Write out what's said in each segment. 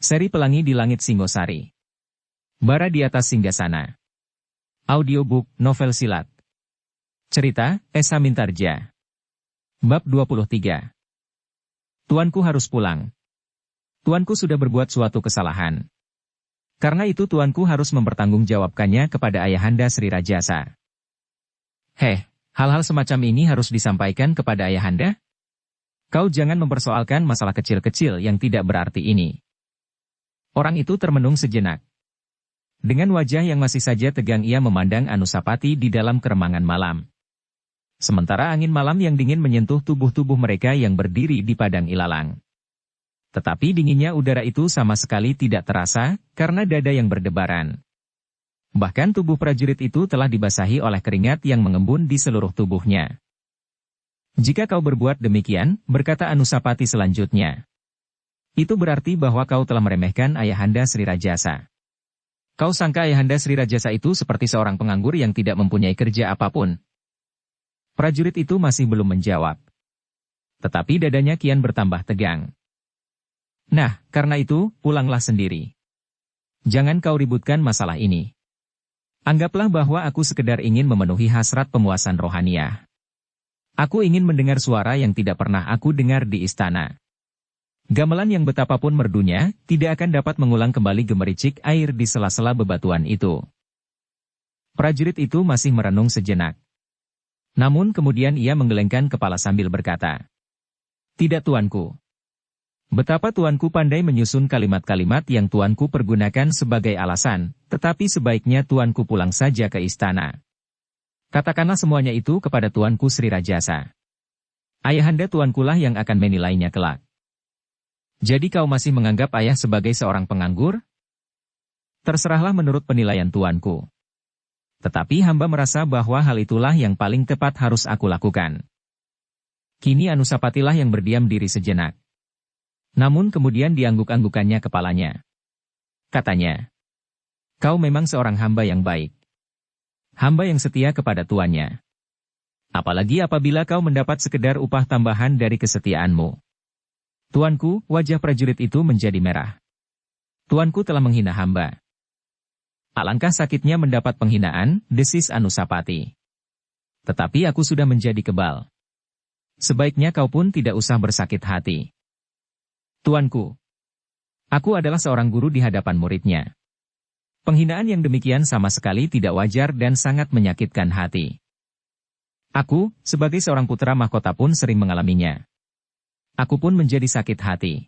Seri Pelangi di Langit Singosari. Bara di atas Singgasana. Audiobook, novel silat. Cerita, Esa Mintarja. Bab 23. Tuanku harus pulang. Tuanku sudah berbuat suatu kesalahan. Karena itu tuanku harus mempertanggungjawabkannya kepada Ayahanda Sri Rajasa. Hal-hal semacam ini harus disampaikan kepada Ayahanda? Kau jangan mempersoalkan masalah kecil-kecil yang tidak berarti ini. Orang itu termenung sejenak. Dengan wajah yang masih saja tegang ia memandang Anusapati di dalam keremangan malam. Sementara angin malam yang dingin menyentuh tubuh-tubuh mereka yang berdiri di padang ilalang. Tetapi dinginnya udara itu sama sekali tidak terasa, karena dada yang berdebaran. Bahkan tubuh prajurit itu telah dibasahi oleh keringat yang mengembun di seluruh tubuhnya. Jika kau berbuat demikian, berkata Anusapati selanjutnya, itu berarti bahwa kau telah meremehkan Ayahanda Sri Rajasa. Kau sangka Ayahanda Sri Rajasa itu seperti seorang penganggur yang tidak mempunyai kerja apapun. Prajurit itu masih belum menjawab. Tetapi dadanya kian bertambah tegang. Nah, karena itu, pulanglah sendiri. Jangan kau ributkan masalah ini. Anggaplah bahwa aku sekedar ingin memenuhi hasrat pemuasan rohaniah. Aku ingin mendengar suara yang tidak pernah aku dengar di istana. Gamelan yang betapapun merdunya, tidak akan dapat mengulang kembali gemericik air di sela-sela bebatuan itu. Prajurit itu masih merenung sejenak. Namun kemudian ia menggelengkan kepala sambil berkata, tidak tuanku. Betapa tuanku pandai menyusun kalimat-kalimat yang tuanku pergunakan sebagai alasan, tetapi sebaiknya tuanku pulang saja ke istana. Katakanlah semuanya itu kepada tuanku Sri Rajasa. Ayahanda tuankulah yang akan menilainya kelak. Jadi kau masih menganggap ayah sebagai seorang penganggur? Terserahlah menurut penilaian tuanku. Tetapi hamba merasa bahwa hal itulah yang paling tepat harus aku lakukan. Kini Anusapatilah yang berdiam diri sejenak. Namun kemudian diangguk-anggukannya kepalanya. Katanya, kau memang seorang hamba yang baik. Hamba yang setia kepada tuannya. Apalagi apabila kau mendapat sekedar upah tambahan dari kesetiaanmu. Tuanku, wajah prajurit itu menjadi merah. Tuanku telah menghina hamba. Alangkah sakitnya mendapat penghinaan, desis Anusapati. Tetapi aku sudah menjadi kebal. Sebaiknya kau pun tidak usah bersakit hati. Tuanku, aku adalah seorang guru di hadapan muridnya. Penghinaan yang demikian sama sekali tidak wajar dan sangat menyakitkan hati. Aku, sebagai seorang putra mahkota pun sering mengalaminya. Aku pun menjadi sakit hati.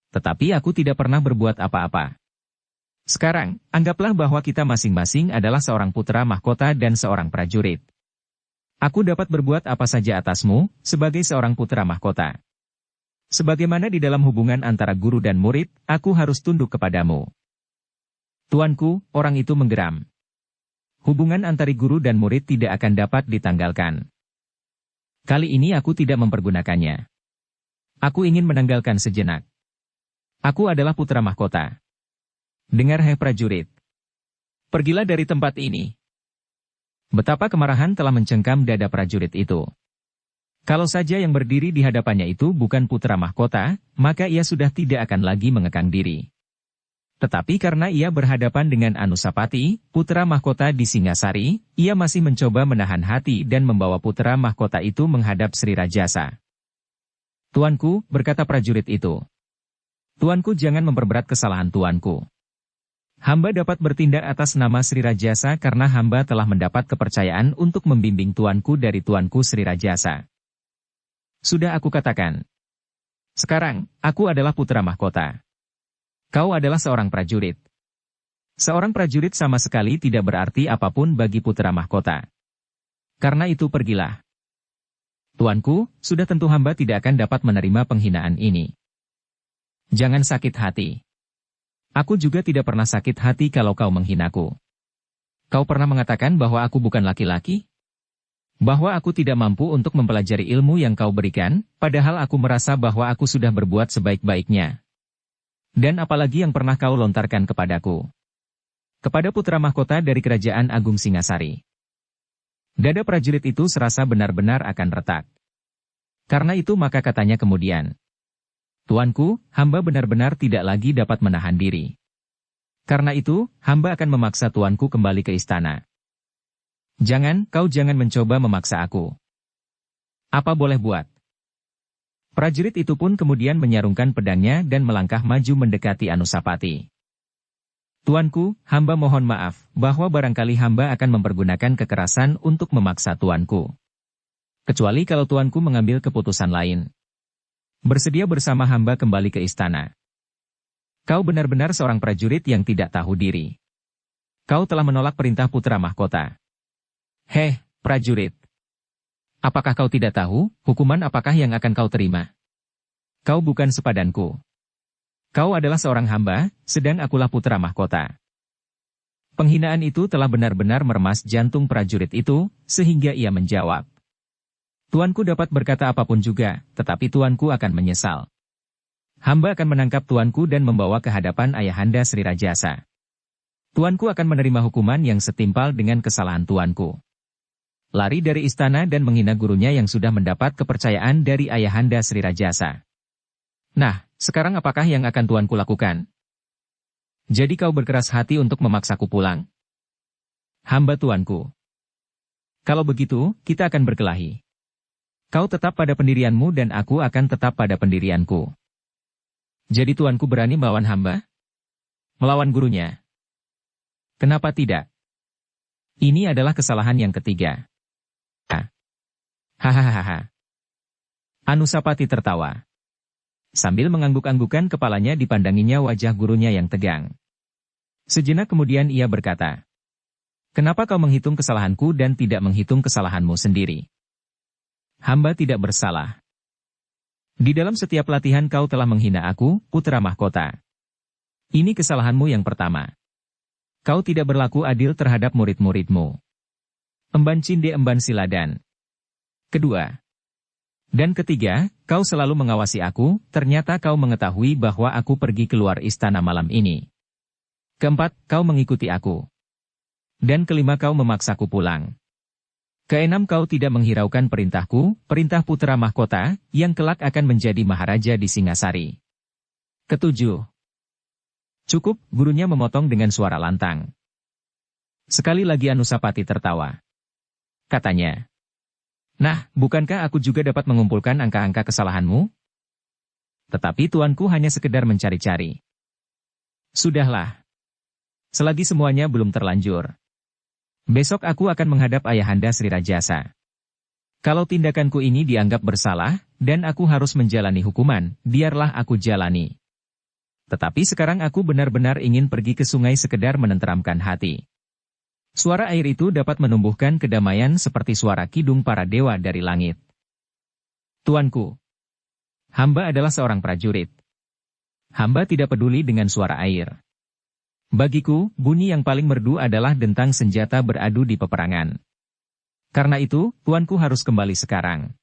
Tetapi aku tidak pernah berbuat apa-apa. Sekarang, anggaplah bahwa kita masing-masing adalah seorang putra mahkota dan seorang prajurit. Aku dapat berbuat apa saja atasmu, sebagai seorang putra mahkota. Sebagaimana di dalam hubungan antara guru dan murid, aku harus tunduk kepadamu. Tuanku, orang itu menggeram. Hubungan antara guru dan murid tidak akan dapat ditanggalkan. Kali ini aku tidak mempergunakannya. Aku ingin menanggalkan sejenak. Aku adalah putra mahkota. Dengar hai prajurit. Pergilah dari tempat ini. Betapa kemarahan telah mencengkam dada prajurit itu. Kalau saja yang berdiri di hadapannya itu bukan putra mahkota, maka ia sudah tidak akan lagi mengekang diri. Tetapi karena ia berhadapan dengan Anusapati, putra mahkota di Singasari, ia masih mencoba menahan hati dan membawa putra mahkota itu menghadap Sri Rajasa. Tuanku, berkata prajurit itu. Tuanku jangan memperberat kesalahan tuanku. Hamba dapat bertindak atas nama Sri Rajasa karena hamba telah mendapat kepercayaan untuk membimbing tuanku dari tuanku Sri Rajasa. Sudah aku katakan. Sekarang, aku adalah putra mahkota. Kau adalah seorang prajurit. Seorang prajurit sama sekali tidak berarti apapun bagi putra mahkota. Karena itu pergilah. Tuanku, sudah tentu hamba tidak akan dapat menerima penghinaan ini. Jangan sakit hati. Aku juga tidak pernah sakit hati kalau kau menghinaku. Kau pernah mengatakan bahwa aku bukan laki-laki? Bahwa aku tidak mampu untuk mempelajari ilmu yang kau berikan, padahal aku merasa bahwa aku sudah berbuat sebaik-baiknya. Dan apalagi yang pernah kau lontarkan kepadaku? Kepada putra mahkota dari Kerajaan Agung Singasari. Dada prajurit itu serasa benar-benar akan retak. Karena itu maka katanya kemudian. Tuanku, hamba benar-benar tidak lagi dapat menahan diri. Karena itu, hamba akan memaksa tuanku kembali ke istana. Jangan, kau jangan mencoba memaksa aku. Apa boleh buat? Prajurit itu pun kemudian menyarungkan pedangnya dan melangkah maju mendekati Anusapati. Tuanku, hamba mohon maaf, bahwa barangkali hamba akan mempergunakan kekerasan untuk memaksa tuanku. Kecuali kalau tuanku mengambil keputusan lain. Bersedia bersama hamba kembali ke istana. Kau benar-benar seorang prajurit yang tidak tahu diri. Kau telah menolak perintah putra mahkota. Heh, prajurit. Apakah kau tidak tahu, hukuman apakah yang akan kau terima? Kau bukan sepadanku. Kau adalah seorang hamba, sedang akulah putra mahkota. Penghinaan itu telah benar-benar meremas jantung prajurit itu, sehingga ia menjawab. Tuanku dapat berkata apapun juga, tetapi tuanku akan menyesal. Hamba akan menangkap tuanku dan membawa ke hadapan Ayahanda Sri Rajasa. Tuanku akan menerima hukuman yang setimpal dengan kesalahan tuanku. Lari dari istana dan menghina gurunya yang sudah mendapat kepercayaan dari Ayahanda Sri Rajasa. Nah, sekarang apakah yang akan tuanku lakukan? Jadi kau berkeras hati untuk memaksaku pulang? Hamba tuanku. Kalau begitu, kita akan berkelahi. Kau tetap pada pendirianmu dan aku akan tetap pada pendirianku. Jadi tuanku berani melawan hamba? Melawan gurunya? Kenapa tidak? Ini adalah kesalahan yang ketiga. Hahaha. Anusapati tertawa. Sambil mengangguk-anggukan kepalanya dipandanginya wajah gurunya yang tegang. Sejenak kemudian ia berkata, kenapa kau menghitung kesalahanku dan tidak menghitung kesalahanmu sendiri? Hamba tidak bersalah. Di dalam setiap latihan kau telah menghina aku, putra mahkota. Ini kesalahanmu yang pertama. Kau tidak berlaku adil terhadap murid-muridmu. Emban cinde emban siladan. Kedua. Dan ketiga, kau selalu mengawasi aku, ternyata kau mengetahui bahwa aku pergi keluar istana malam ini. Keempat, kau mengikuti aku. Dan kelima kau memaksaku pulang. Keenam kau tidak menghiraukan perintahku, perintah putra mahkota, yang kelak akan menjadi maharaja di Singasari. Ketujuh. Cukup, gurunya memotong dengan suara lantang. Sekali lagi Anusapati tertawa. Katanya. Nah, bukankah aku juga dapat mengumpulkan angka-angka kesalahanmu? Tetapi tuanku hanya sekedar mencari-cari. Sudahlah. Selagi semuanya belum terlanjur. Besok aku akan menghadap Ayahanda Sri Rajasa. Kalau tindakanku ini dianggap bersalah, dan aku harus menjalani hukuman, biarlah aku jalani. Tetapi sekarang aku benar-benar ingin pergi ke sungai sekedar menenteramkan hati. Suara air itu dapat menumbuhkan kedamaian seperti suara kidung para dewa dari langit. Tuanku, hamba adalah seorang prajurit. Hamba tidak peduli dengan suara air. Bagiku, bunyi yang paling merdu adalah dentang senjata beradu di peperangan. Karena itu, tuanku harus kembali sekarang.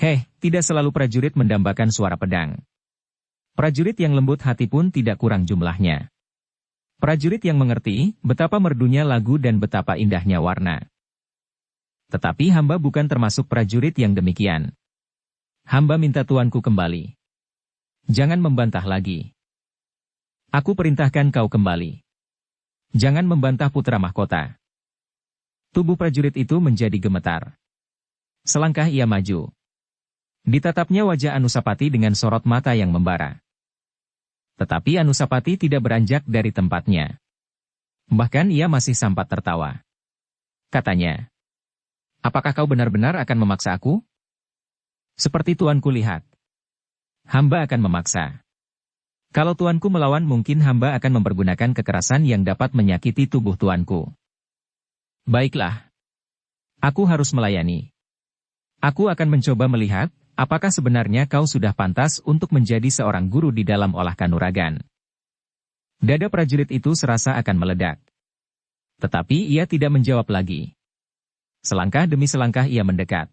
Heh, tidak selalu prajurit mendambakan suara pedang. Prajurit yang lembut hati pun tidak kurang jumlahnya. Prajurit yang mengerti betapa merdunya lagu dan betapa indahnya warna. Tetapi hamba bukan termasuk prajurit yang demikian. Hamba minta tuanku kembali. Jangan membantah lagi. Aku perintahkan kau kembali. Jangan membantah putra mahkota. Tubuh prajurit itu menjadi gemetar. Selangkah ia maju. Ditatapnya wajah Anusapati dengan sorot mata yang membara. Tetapi Anusapati tidak beranjak dari tempatnya. Bahkan ia masih sampat tertawa. Katanya, apakah kau benar-benar akan memaksa aku? Seperti tuanku lihat. Hamba akan memaksa. Kalau tuanku melawan mungkin hamba akan mempergunakan kekerasan yang dapat menyakiti tubuh tuanku. Baiklah. Aku harus melayani. Aku akan mencoba melihat, apakah sebenarnya kau sudah pantas untuk menjadi seorang guru di dalam olah kanuragan. Dada prajurit itu serasa akan meledak. Tetapi ia tidak menjawab lagi. Selangkah demi selangkah ia mendekat.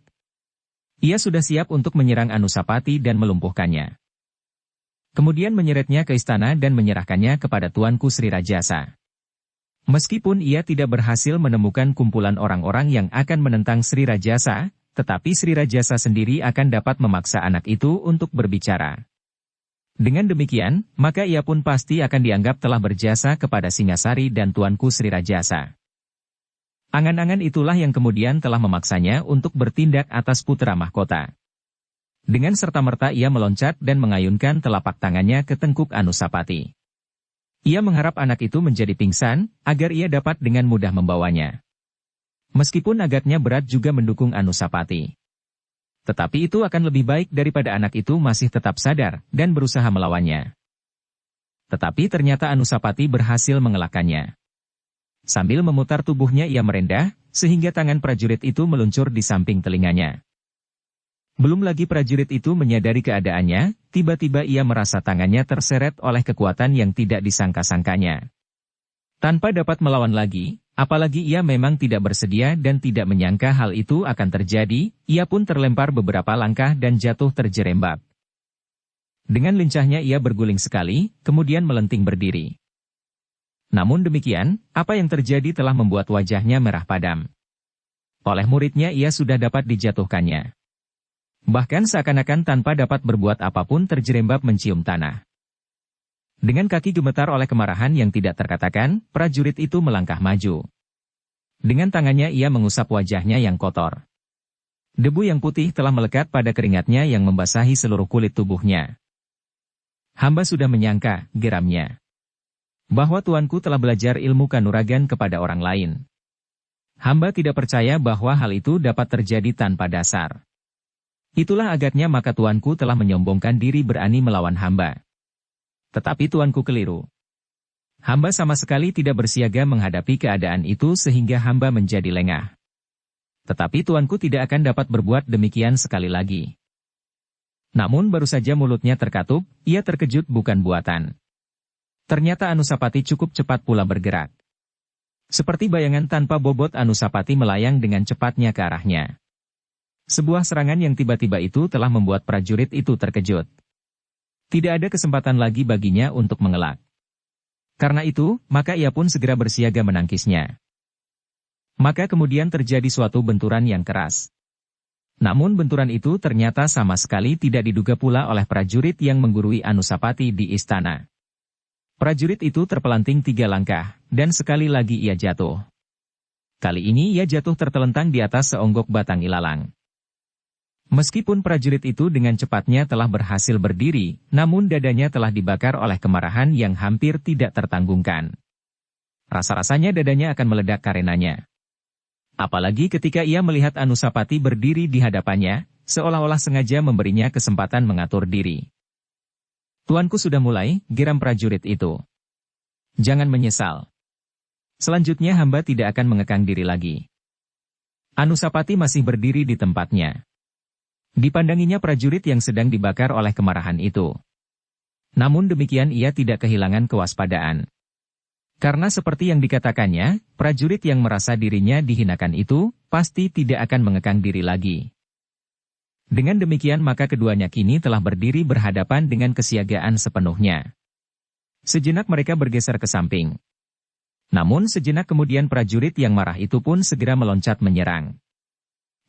Ia sudah siap untuk menyerang Anusapati dan melumpuhkannya. Kemudian menyeretnya ke istana dan menyerahkannya kepada tuanku Sri Rajasa. Meskipun ia tidak berhasil menemukan kumpulan orang-orang yang akan menentang Sri Rajasa, tetapi Sri Rajasa sendiri akan dapat memaksa anak itu untuk berbicara. Dengan demikian, maka ia pun pasti akan dianggap telah berjasa kepada Singasari dan Tuanku Sri Rajasa. Angan-angan itulah yang kemudian telah memaksanya untuk bertindak atas putra mahkota. Dengan serta-merta ia meloncat dan mengayunkan telapak tangannya ke tengkuk Anusapati. Ia mengharap anak itu menjadi pingsan, agar ia dapat dengan mudah membawanya. Meskipun agaknya berat juga mendukung Anusapati. Tetapi itu akan lebih baik daripada anak itu masih tetap sadar dan berusaha melawannya. Tetapi ternyata Anusapati berhasil mengelakkannya. Sambil memutar tubuhnya ia merendah, sehingga tangan prajurit itu meluncur di samping telinganya. Belum lagi prajurit itu menyadari keadaannya, tiba-tiba ia merasa tangannya terseret oleh kekuatan yang tidak disangka-sangkanya. Tanpa dapat melawan lagi, apalagi ia memang tidak bersedia dan tidak menyangka hal itu akan terjadi, ia pun terlempar beberapa langkah dan jatuh terjerembab. Dengan lincahnya ia berguling sekali, kemudian melenting berdiri. Namun demikian, apa yang terjadi telah membuat wajahnya merah padam. Oleh muridnya ia sudah dapat dijatuhkannya. Bahkan seakan-akan tanpa dapat berbuat apapun terjerembab mencium tanah. Dengan kaki gemetar oleh kemarahan yang tidak terkatakan, prajurit itu melangkah maju. Dengan tangannya ia mengusap wajahnya yang kotor. Debu yang putih telah melekat pada keringatnya yang membasahi seluruh kulit tubuhnya. Hamba sudah menyangka, geramnya, bahwa tuanku telah belajar ilmu kanuragan kepada orang lain. Hamba tidak percaya bahwa hal itu dapat terjadi tanpa dasar. Itulah agaknya maka tuanku telah menyombongkan diri berani melawan hamba. Tetapi tuanku keliru. Hamba sama sekali tidak bersiaga menghadapi keadaan itu sehingga hamba menjadi lengah. Tetapi tuanku tidak akan dapat berbuat demikian sekali lagi. Namun baru saja mulutnya terkatup, ia terkejut bukan buatan. Ternyata Anusapati cukup cepat pula bergerak. Seperti bayangan tanpa bobot Anusapati melayang dengan cepatnya ke arahnya. Sebuah serangan yang tiba-tiba itu telah membuat prajurit itu terkejut. Tidak ada kesempatan lagi baginya untuk mengelak. Karena itu, maka ia pun segera bersiaga menangkisnya. Maka kemudian terjadi suatu benturan yang keras. Namun benturan itu ternyata sama sekali tidak diduga pula oleh prajurit yang menggurui Anusapati di istana. Prajurit itu terpelanting 3 langkah, dan sekali lagi ia jatuh. Kali ini ia jatuh tertelentang di atas seonggok batang ilalang. Meskipun prajurit itu dengan cepatnya telah berhasil berdiri, namun dadanya telah dibakar oleh kemarahan yang hampir tidak tertanggungkan. Rasa-rasanya dadanya akan meledak karenanya. Apalagi ketika ia melihat Anusapati berdiri di hadapannya, seolah-olah sengaja memberinya kesempatan mengatur diri. Tuanku sudah mulai, geram prajurit itu. Jangan menyesal. Selanjutnya hamba tidak akan mengekang diri lagi. Anusapati masih berdiri di tempatnya. Dipandanginya prajurit yang sedang dibakar oleh kemarahan itu. Namun demikian ia tidak kehilangan kewaspadaan. Karena seperti yang dikatakannya, prajurit yang merasa dirinya dihinakan itu, pasti tidak akan mengekang diri lagi. Dengan demikian maka keduanya kini telah berdiri berhadapan dengan kesiagaan sepenuhnya. Sejenak mereka bergeser ke samping. Namun sejenak kemudian prajurit yang marah itu pun segera meloncat menyerang.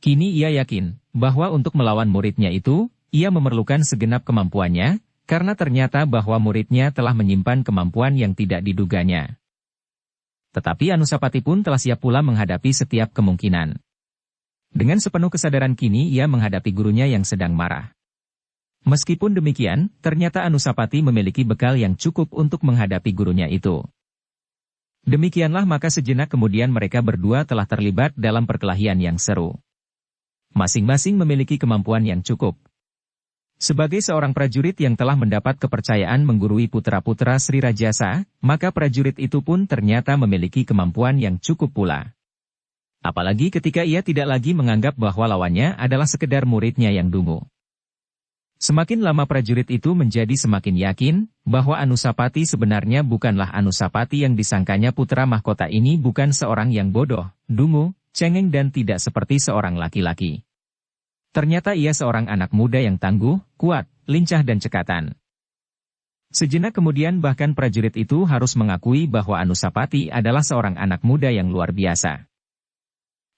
Kini ia yakin, bahwa untuk melawan muridnya itu, ia memerlukan segenap kemampuannya, karena ternyata bahwa muridnya telah menyimpan kemampuan yang tidak diduganya. Tetapi Anusapati pun telah siap pula menghadapi setiap kemungkinan. Dengan sepenuh kesadaran kini ia menghadapi gurunya yang sedang marah. Meskipun demikian, ternyata Anusapati memiliki bekal yang cukup untuk menghadapi gurunya itu. Demikianlah maka sejenak kemudian mereka berdua telah terlibat dalam perkelahian yang seru. Masing-masing memiliki kemampuan yang cukup. Sebagai seorang prajurit yang telah mendapat kepercayaan menggurui putra-putra Sri Rajasa, maka prajurit itu pun ternyata memiliki kemampuan yang cukup pula. Apalagi ketika ia tidak lagi menganggap bahwa lawannya adalah sekedar muridnya yang dungu. Semakin lama prajurit itu menjadi semakin yakin, bahwa Anusapati sebenarnya bukanlah Anusapati yang disangkanya putra mahkota ini bukan seorang yang bodoh, dungu, cengeng dan tidak seperti seorang laki-laki. Ternyata ia seorang anak muda yang tangguh, kuat, lincah dan cekatan. Sejenak kemudian bahkan prajurit itu harus mengakui bahwa Anusapati adalah seorang anak muda yang luar biasa.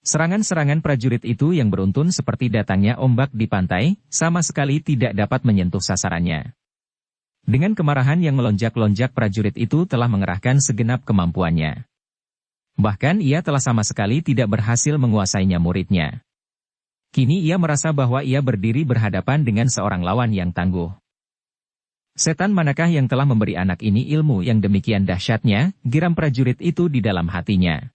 Serangan-serangan prajurit itu yang beruntun seperti datangnya ombak di pantai, sama sekali tidak dapat menyentuh sasarannya. Dengan kemarahan yang melonjak-lonjak, prajurit itu telah mengerahkan segenap kemampuannya. Bahkan ia telah sama sekali tidak berhasil menguasainya muridnya. Kini ia merasa bahwa ia berdiri berhadapan dengan seorang lawan yang tangguh. Setan manakah yang telah memberi anak ini ilmu yang demikian dahsyatnya, geram prajurit itu di dalam hatinya.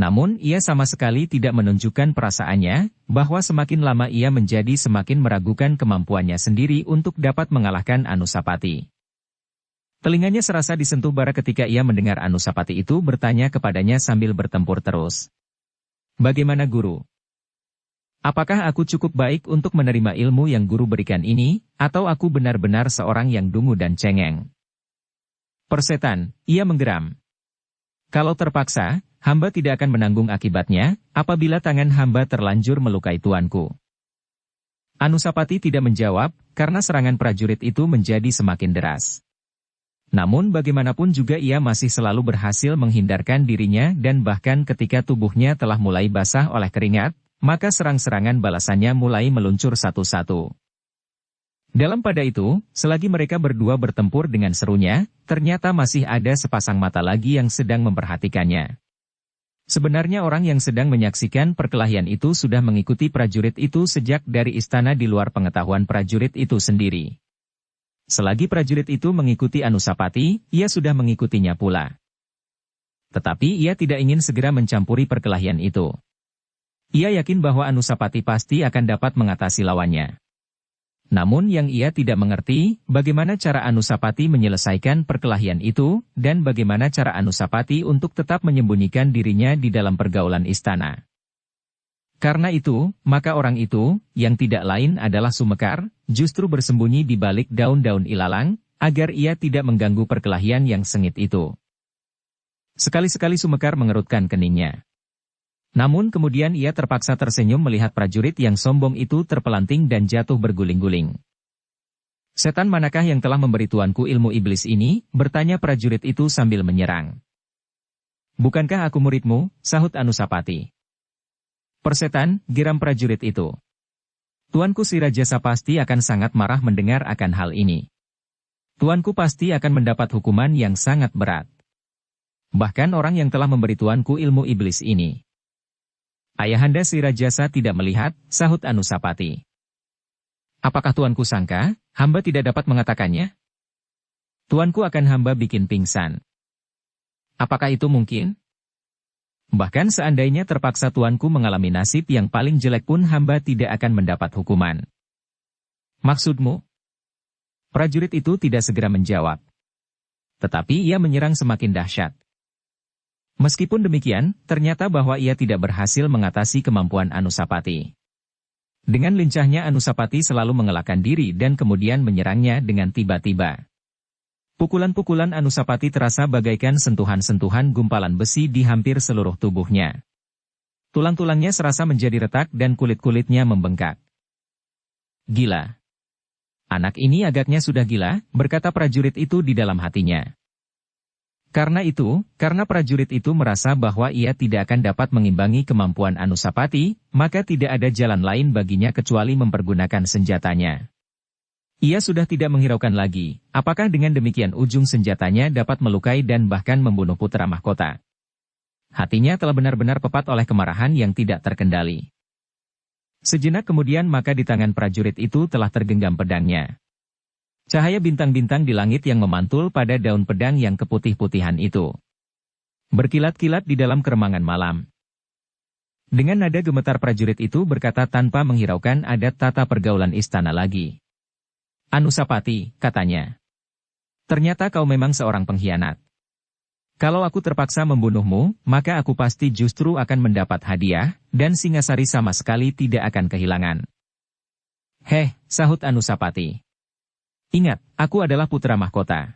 Namun ia sama sekali tidak menunjukkan perasaannya, bahwa semakin lama ia menjadi semakin meragukan kemampuannya sendiri untuk dapat mengalahkan Anusapati. Telinganya serasa disentuh bara ketika ia mendengar Anusapati itu bertanya kepadanya sambil bertempur terus. "Bagaimana guru? Apakah aku cukup baik untuk menerima ilmu yang guru berikan ini, atau aku benar-benar seorang yang dungu dan cengeng?" "Persetan," ia menggeram. "Kalau terpaksa, hamba tidak akan menanggung akibatnya, apabila tangan hamba terlanjur melukai tuanku." Anusapati tidak menjawab, karena serangan prajurit itu menjadi semakin deras. Namun bagaimanapun juga ia masih selalu berhasil menghindarkan dirinya dan bahkan ketika tubuhnya telah mulai basah oleh keringat, maka serang-serangan balasannya mulai meluncur satu-satu. Dalam pada itu, selagi mereka berdua bertempur dengan serunya, ternyata masih ada sepasang mata lagi yang sedang memperhatikannya. Sebenarnya orang yang sedang menyaksikan perkelahian itu sudah mengikuti prajurit itu sejak dari istana di luar pengetahuan prajurit itu sendiri. Selagi prajurit itu mengikuti Anusapati, ia sudah mengikutinya pula. Tetapi ia tidak ingin segera mencampuri perkelahian itu. Ia yakin bahwa Anusapati pasti akan dapat mengatasi lawannya. Namun yang ia tidak mengerti, bagaimana cara Anusapati menyelesaikan perkelahian itu, dan bagaimana cara Anusapati untuk tetap menyembunyikan dirinya di dalam pergaulan istana. Karena itu, maka orang itu, yang tidak lain adalah Sumekar, justru bersembunyi di balik daun-daun ilalang, agar ia tidak mengganggu perkelahian yang sengit itu. Sekali-sekali Sumekar mengerutkan keningnya. Namun kemudian ia terpaksa tersenyum melihat prajurit yang sombong itu terpelanting dan jatuh berguling-guling. "Setan manakah yang telah memberi tuanku ilmu iblis ini?" bertanya prajurit itu sambil menyerang. "Bukankah aku muridmu?" sahut Anusapati. "Persetan," geram prajurit itu. "Tuanku Sirajasa pasti akan sangat marah mendengar akan hal ini. Tuanku pasti akan mendapat hukuman yang sangat berat. Bahkan orang yang telah memberi tuanku ilmu iblis ini." "Ayahanda Sirajasa tidak melihat," sahut Anusapati. "Apakah tuanku sangka, hamba tidak dapat mengatakannya? Tuanku akan hamba bikin pingsan. Apakah itu mungkin? Bahkan seandainya terpaksa tuanku mengalami nasib yang paling jelek pun hamba tidak akan mendapat hukuman." "Maksudmu?" Prajurit itu tidak segera menjawab. Tetapi ia menyerang semakin dahsyat. Meskipun demikian, ternyata bahwa ia tidak berhasil mengatasi kemampuan Anusapati. Dengan lincahnya Anusapati selalu mengelakkan diri dan kemudian menyerangnya dengan tiba-tiba. Pukulan-pukulan Anusapati terasa bagaikan sentuhan-sentuhan gumpalan besi di hampir seluruh tubuhnya. Tulang-tulangnya serasa menjadi retak dan kulit-kulitnya membengkak. "Gila. Anak ini agaknya sudah gila," berkata prajurit itu di dalam hatinya. Karena prajurit itu merasa bahwa ia tidak akan dapat mengimbangi kemampuan Anusapati, maka tidak ada jalan lain baginya kecuali mempergunakan senjatanya. Ia sudah tidak menghiraukan lagi, apakah dengan demikian ujung senjatanya dapat melukai dan bahkan membunuh putra mahkota. Hatinya telah benar-benar pepat oleh kemarahan yang tidak terkendali. Sejenak kemudian maka di tangan prajurit itu telah tergenggam pedangnya. Cahaya bintang-bintang di langit yang memantul pada daun pedang yang keputih-putihan itu berkilat-kilat di dalam keremangan malam. Dengan nada gemetar prajurit itu berkata tanpa menghiraukan adat tata pergaulan istana lagi. "Anusapati," katanya. "Ternyata kau memang seorang pengkhianat. Kalau aku terpaksa membunuhmu, maka aku pasti justru akan mendapat hadiah, dan Singasari sama sekali tidak akan kehilangan." "Heh," sahut Anusapati. "Ingat, aku adalah putra mahkota.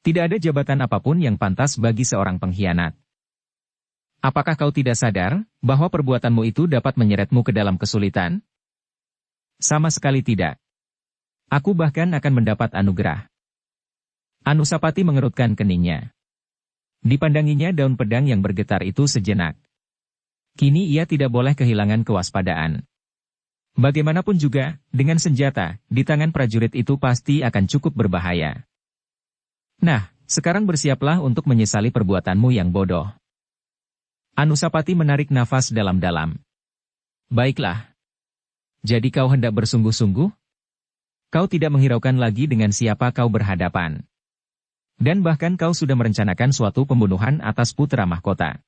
Tidak ada jabatan apapun yang pantas bagi seorang pengkhianat. Apakah kau tidak sadar, bahwa perbuatanmu itu dapat menyeretmu ke dalam kesulitan?" "Sama sekali tidak. Aku bahkan akan mendapat anugerah." Anusapati mengerutkan keningnya. Dipandanginya daun pedang yang bergetar itu sejenak. Kini ia tidak boleh kehilangan kewaspadaan. Bagaimanapun juga, dengan senjata, di tangan prajurit itu pasti akan cukup berbahaya. Nah, sekarang bersiaplah untuk menyesali perbuatanmu yang bodoh. Anusapati menarik nafas dalam-dalam. Baiklah. Jadi kau hendak bersungguh-sungguh? Kau tidak menghiraukan lagi dengan siapa kau berhadapan. Dan bahkan kau sudah merencanakan suatu pembunuhan atas putra mahkota.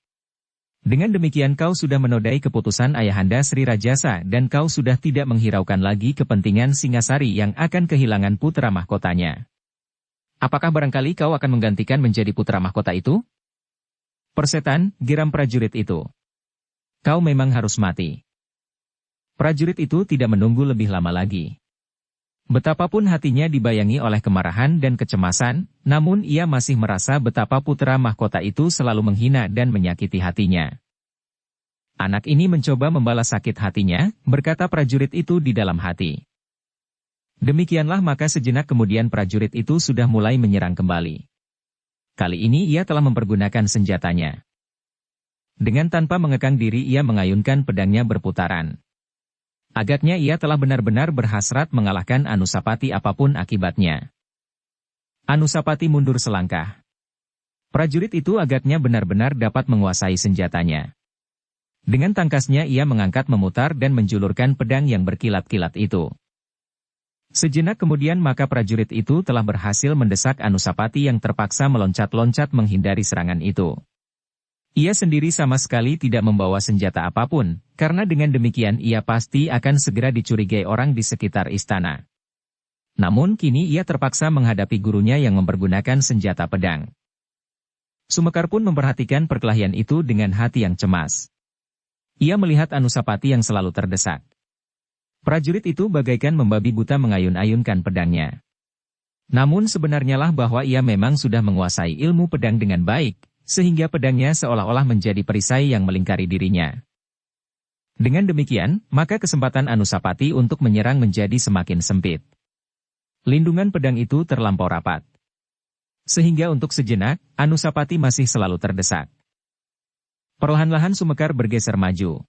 Dengan demikian kau sudah menodai keputusan Ayahanda Sri Rajasa dan kau sudah tidak menghiraukan lagi kepentingan Singasari yang akan kehilangan putra mahkotanya. Apakah barangkali kau akan menggantikan menjadi putra mahkota itu? Persetan, geram prajurit itu. Kau memang harus mati. Prajurit itu tidak menunggu lebih lama lagi. Betapapun hatinya dibayangi oleh kemarahan dan kecemasan, namun ia masih merasa betapa putra mahkota itu selalu menghina dan menyakiti hatinya. Anak ini mencoba membalas sakit hatinya, berkata prajurit itu di dalam hati. Demikianlah maka sejenak kemudian prajurit itu sudah mulai menyerang kembali. Kali ini ia telah mempergunakan senjatanya. Dengan tanpa mengekang diri ia mengayunkan pedangnya berputaran. Agaknya ia telah benar-benar berhasrat mengalahkan Anusapati apapun akibatnya. Anusapati mundur selangkah. Prajurit itu agaknya benar-benar dapat menguasai senjatanya. Dengan tangkasnya ia mengangkat memutar dan menjulurkan pedang yang berkilat-kilat itu. Sejenak kemudian maka prajurit itu telah berhasil mendesak Anusapati yang terpaksa meloncat-loncat menghindari serangan itu. Ia sendiri sama sekali tidak membawa senjata apapun, karena dengan demikian ia pasti akan segera dicurigai orang di sekitar istana. Namun kini ia terpaksa menghadapi gurunya yang mempergunakan senjata pedang. Sumekar pun memperhatikan perkelahian itu dengan hati yang cemas. Ia melihat Anusapati yang selalu terdesak. Prajurit itu bagaikan membabi buta mengayun-ayunkan pedangnya. Namun sebenarnya lah bahwa ia memang sudah menguasai ilmu pedang dengan baik, sehingga pedangnya seolah-olah menjadi perisai yang melingkari dirinya. Dengan demikian, maka kesempatan Anusapati untuk menyerang menjadi semakin sempit. Lindungan pedang itu terlampau rapat. Sehingga untuk sejenak, Anusapati masih selalu terdesak. Perlahan-lahan Sumekar bergeser maju.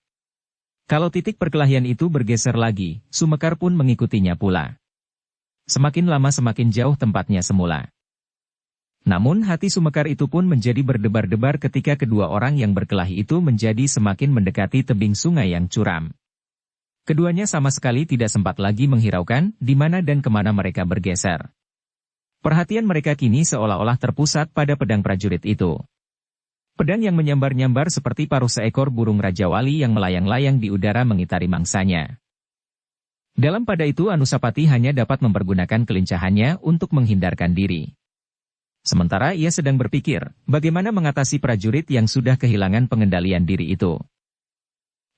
Kalau titik perkelahian itu bergeser lagi, Sumekar pun mengikutinya pula. Semakin lama semakin jauh tempatnya semula. Namun hati Sumekar itu pun menjadi berdebar-debar ketika kedua orang yang berkelahi itu menjadi semakin mendekati tebing sungai yang curam. Keduanya sama sekali tidak sempat lagi menghiraukan di mana dan kemana mereka bergeser. Perhatian mereka kini seolah-olah terpusat pada pedang prajurit itu. Pedang yang menyambar-nyambar seperti paruh seekor burung Raja Wali yang melayang-layang di udara mengitari mangsanya. Dalam pada itu Anusapati hanya dapat mempergunakan kelincahannya untuk menghindarkan diri. Sementara ia sedang berpikir, bagaimana mengatasi prajurit yang sudah kehilangan pengendalian diri itu.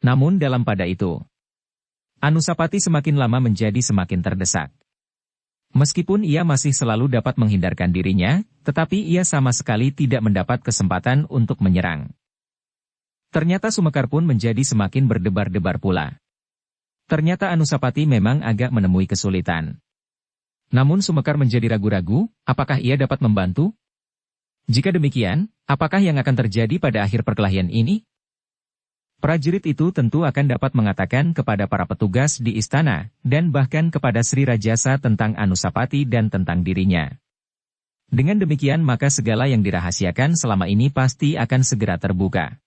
Namun dalam pada itu, Anusapati semakin lama menjadi semakin terdesak. Meskipun ia masih selalu dapat menghindarkan dirinya, tetapi ia sama sekali tidak mendapat kesempatan untuk menyerang. Ternyata Sumekar pun menjadi semakin berdebar-debar pula. Ternyata Anusapati memang agak menemui kesulitan. Namun Sumekar menjadi ragu-ragu, apakah ia dapat membantu? Jika demikian, apakah yang akan terjadi pada akhir perkelahian ini? Prajurit itu tentu akan dapat mengatakan kepada para petugas di istana, dan bahkan kepada Sri Rajasa tentang Anusapati dan tentang dirinya. Dengan demikian maka segala yang dirahasiakan selama ini pasti akan segera terbuka.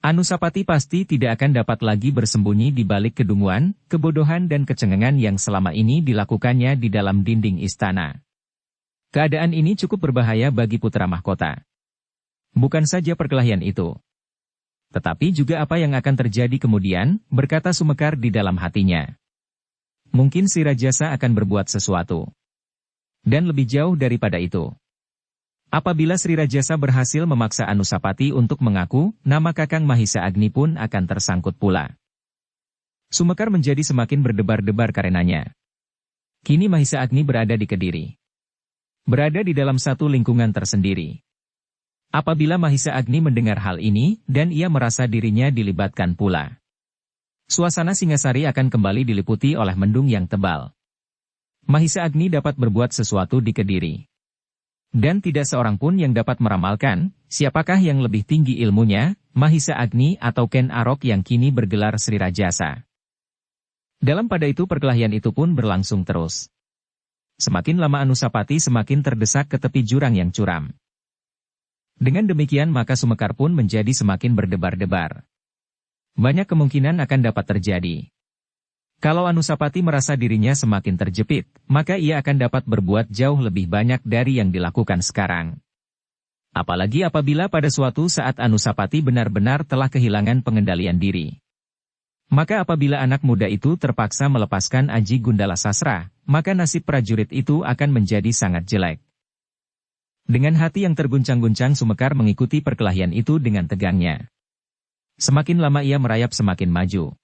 Anusapati pasti tidak akan dapat lagi bersembunyi di balik kedunguan, kebodohan dan kecengengan yang selama ini dilakukannya di dalam dinding istana. Keadaan ini cukup berbahaya bagi putra mahkota. Bukan saja perkelahian itu, tetapi juga apa yang akan terjadi kemudian, berkata Sumekar di dalam hatinya. Mungkin si Rajasa akan berbuat sesuatu. Dan lebih jauh daripada itu. Apabila Sri Rajasa berhasil memaksa Anusapati untuk mengaku, nama Kakang Mahisa Agni pun akan tersangkut pula. Sumekar menjadi semakin berdebar-debar karenanya. Kini Mahisa Agni berada di Kediri. Berada di dalam satu lingkungan tersendiri. Apabila Mahisa Agni mendengar hal ini, dan ia merasa dirinya dilibatkan pula. Suasana Singasari akan kembali diliputi oleh mendung yang tebal. Mahisa Agni dapat berbuat sesuatu di Kediri. Dan tidak seorang pun yang dapat meramalkan, siapakah yang lebih tinggi ilmunya, Mahisa Agni atau Ken Arok yang kini bergelar Sri Rajasa. Dalam pada itu perkelahian itu pun berlangsung terus. Semakin lama Anusapati semakin terdesak ke tepi jurang yang curam. Dengan demikian maka Sumekar pun menjadi semakin berdebar-debar. Banyak kemungkinan akan dapat terjadi. Kalau Anusapati merasa dirinya semakin terjepit, maka ia akan dapat berbuat jauh lebih banyak dari yang dilakukan sekarang. Apalagi apabila pada suatu saat Anusapati benar-benar telah kehilangan pengendalian diri. Maka apabila anak muda itu terpaksa melepaskan Aji Gundala Sasra, maka nasib prajurit itu akan menjadi sangat jelek. Dengan hati yang terguncang-guncang Sumekar mengikuti perkelahian itu dengan tegangnya. Semakin lama ia merayap semakin maju.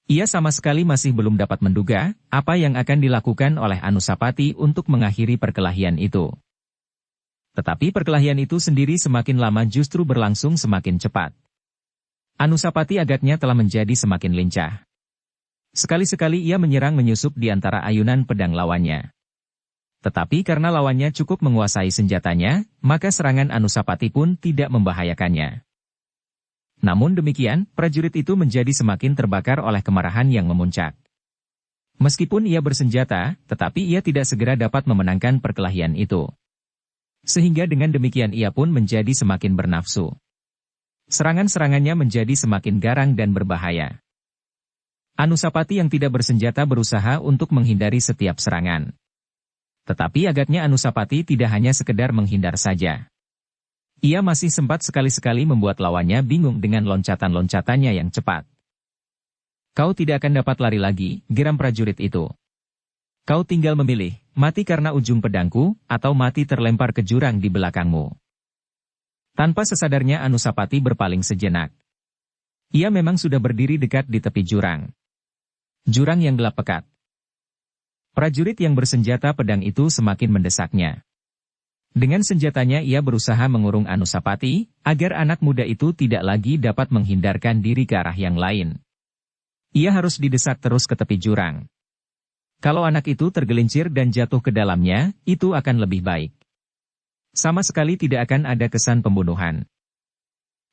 Ia sama sekali masih belum dapat menduga apa yang akan dilakukan oleh Anusapati untuk mengakhiri perkelahian itu. Tetapi perkelahian itu sendiri semakin lama justru berlangsung semakin cepat. Anusapati agaknya telah menjadi semakin lincah. Sekali-sekali ia menyerang menyusup di antara ayunan pedang lawannya. Tetapi karena lawannya cukup menguasai senjatanya, maka serangan Anusapati pun tidak membahayakannya. Namun demikian, prajurit itu menjadi semakin terbakar oleh kemarahan yang memuncak. Meskipun ia bersenjata, tetapi ia tidak segera dapat memenangkan perkelahian itu. Sehingga dengan demikian ia pun menjadi semakin bernafsu. Serangan-serangannya menjadi semakin garang dan berbahaya. Anusapati yang tidak bersenjata berusaha untuk menghindari setiap serangan. Tetapi agaknya Anusapati tidak hanya sekedar menghindar saja. Ia masih sempat sekali-sekali membuat lawannya bingung dengan loncatan-loncatannya yang cepat. Kau tidak akan dapat lari lagi, geram prajurit itu. Kau tinggal memilih, mati karena ujung pedangku, atau mati terlempar ke jurang di belakangmu. Tanpa sesadarnya Anusapati berpaling sejenak. Ia memang sudah berdiri dekat di tepi jurang. Jurang yang gelap pekat. Prajurit yang bersenjata pedang itu semakin mendesaknya. Dengan senjatanya ia berusaha mengurung Anusapati, agar anak muda itu tidak lagi dapat menghindarkan diri ke arah yang lain. Ia harus didesak terus ke tepi jurang. Kalau anak itu tergelincir dan jatuh ke dalamnya, itu akan lebih baik. Sama sekali tidak akan ada kesan pembunuhan.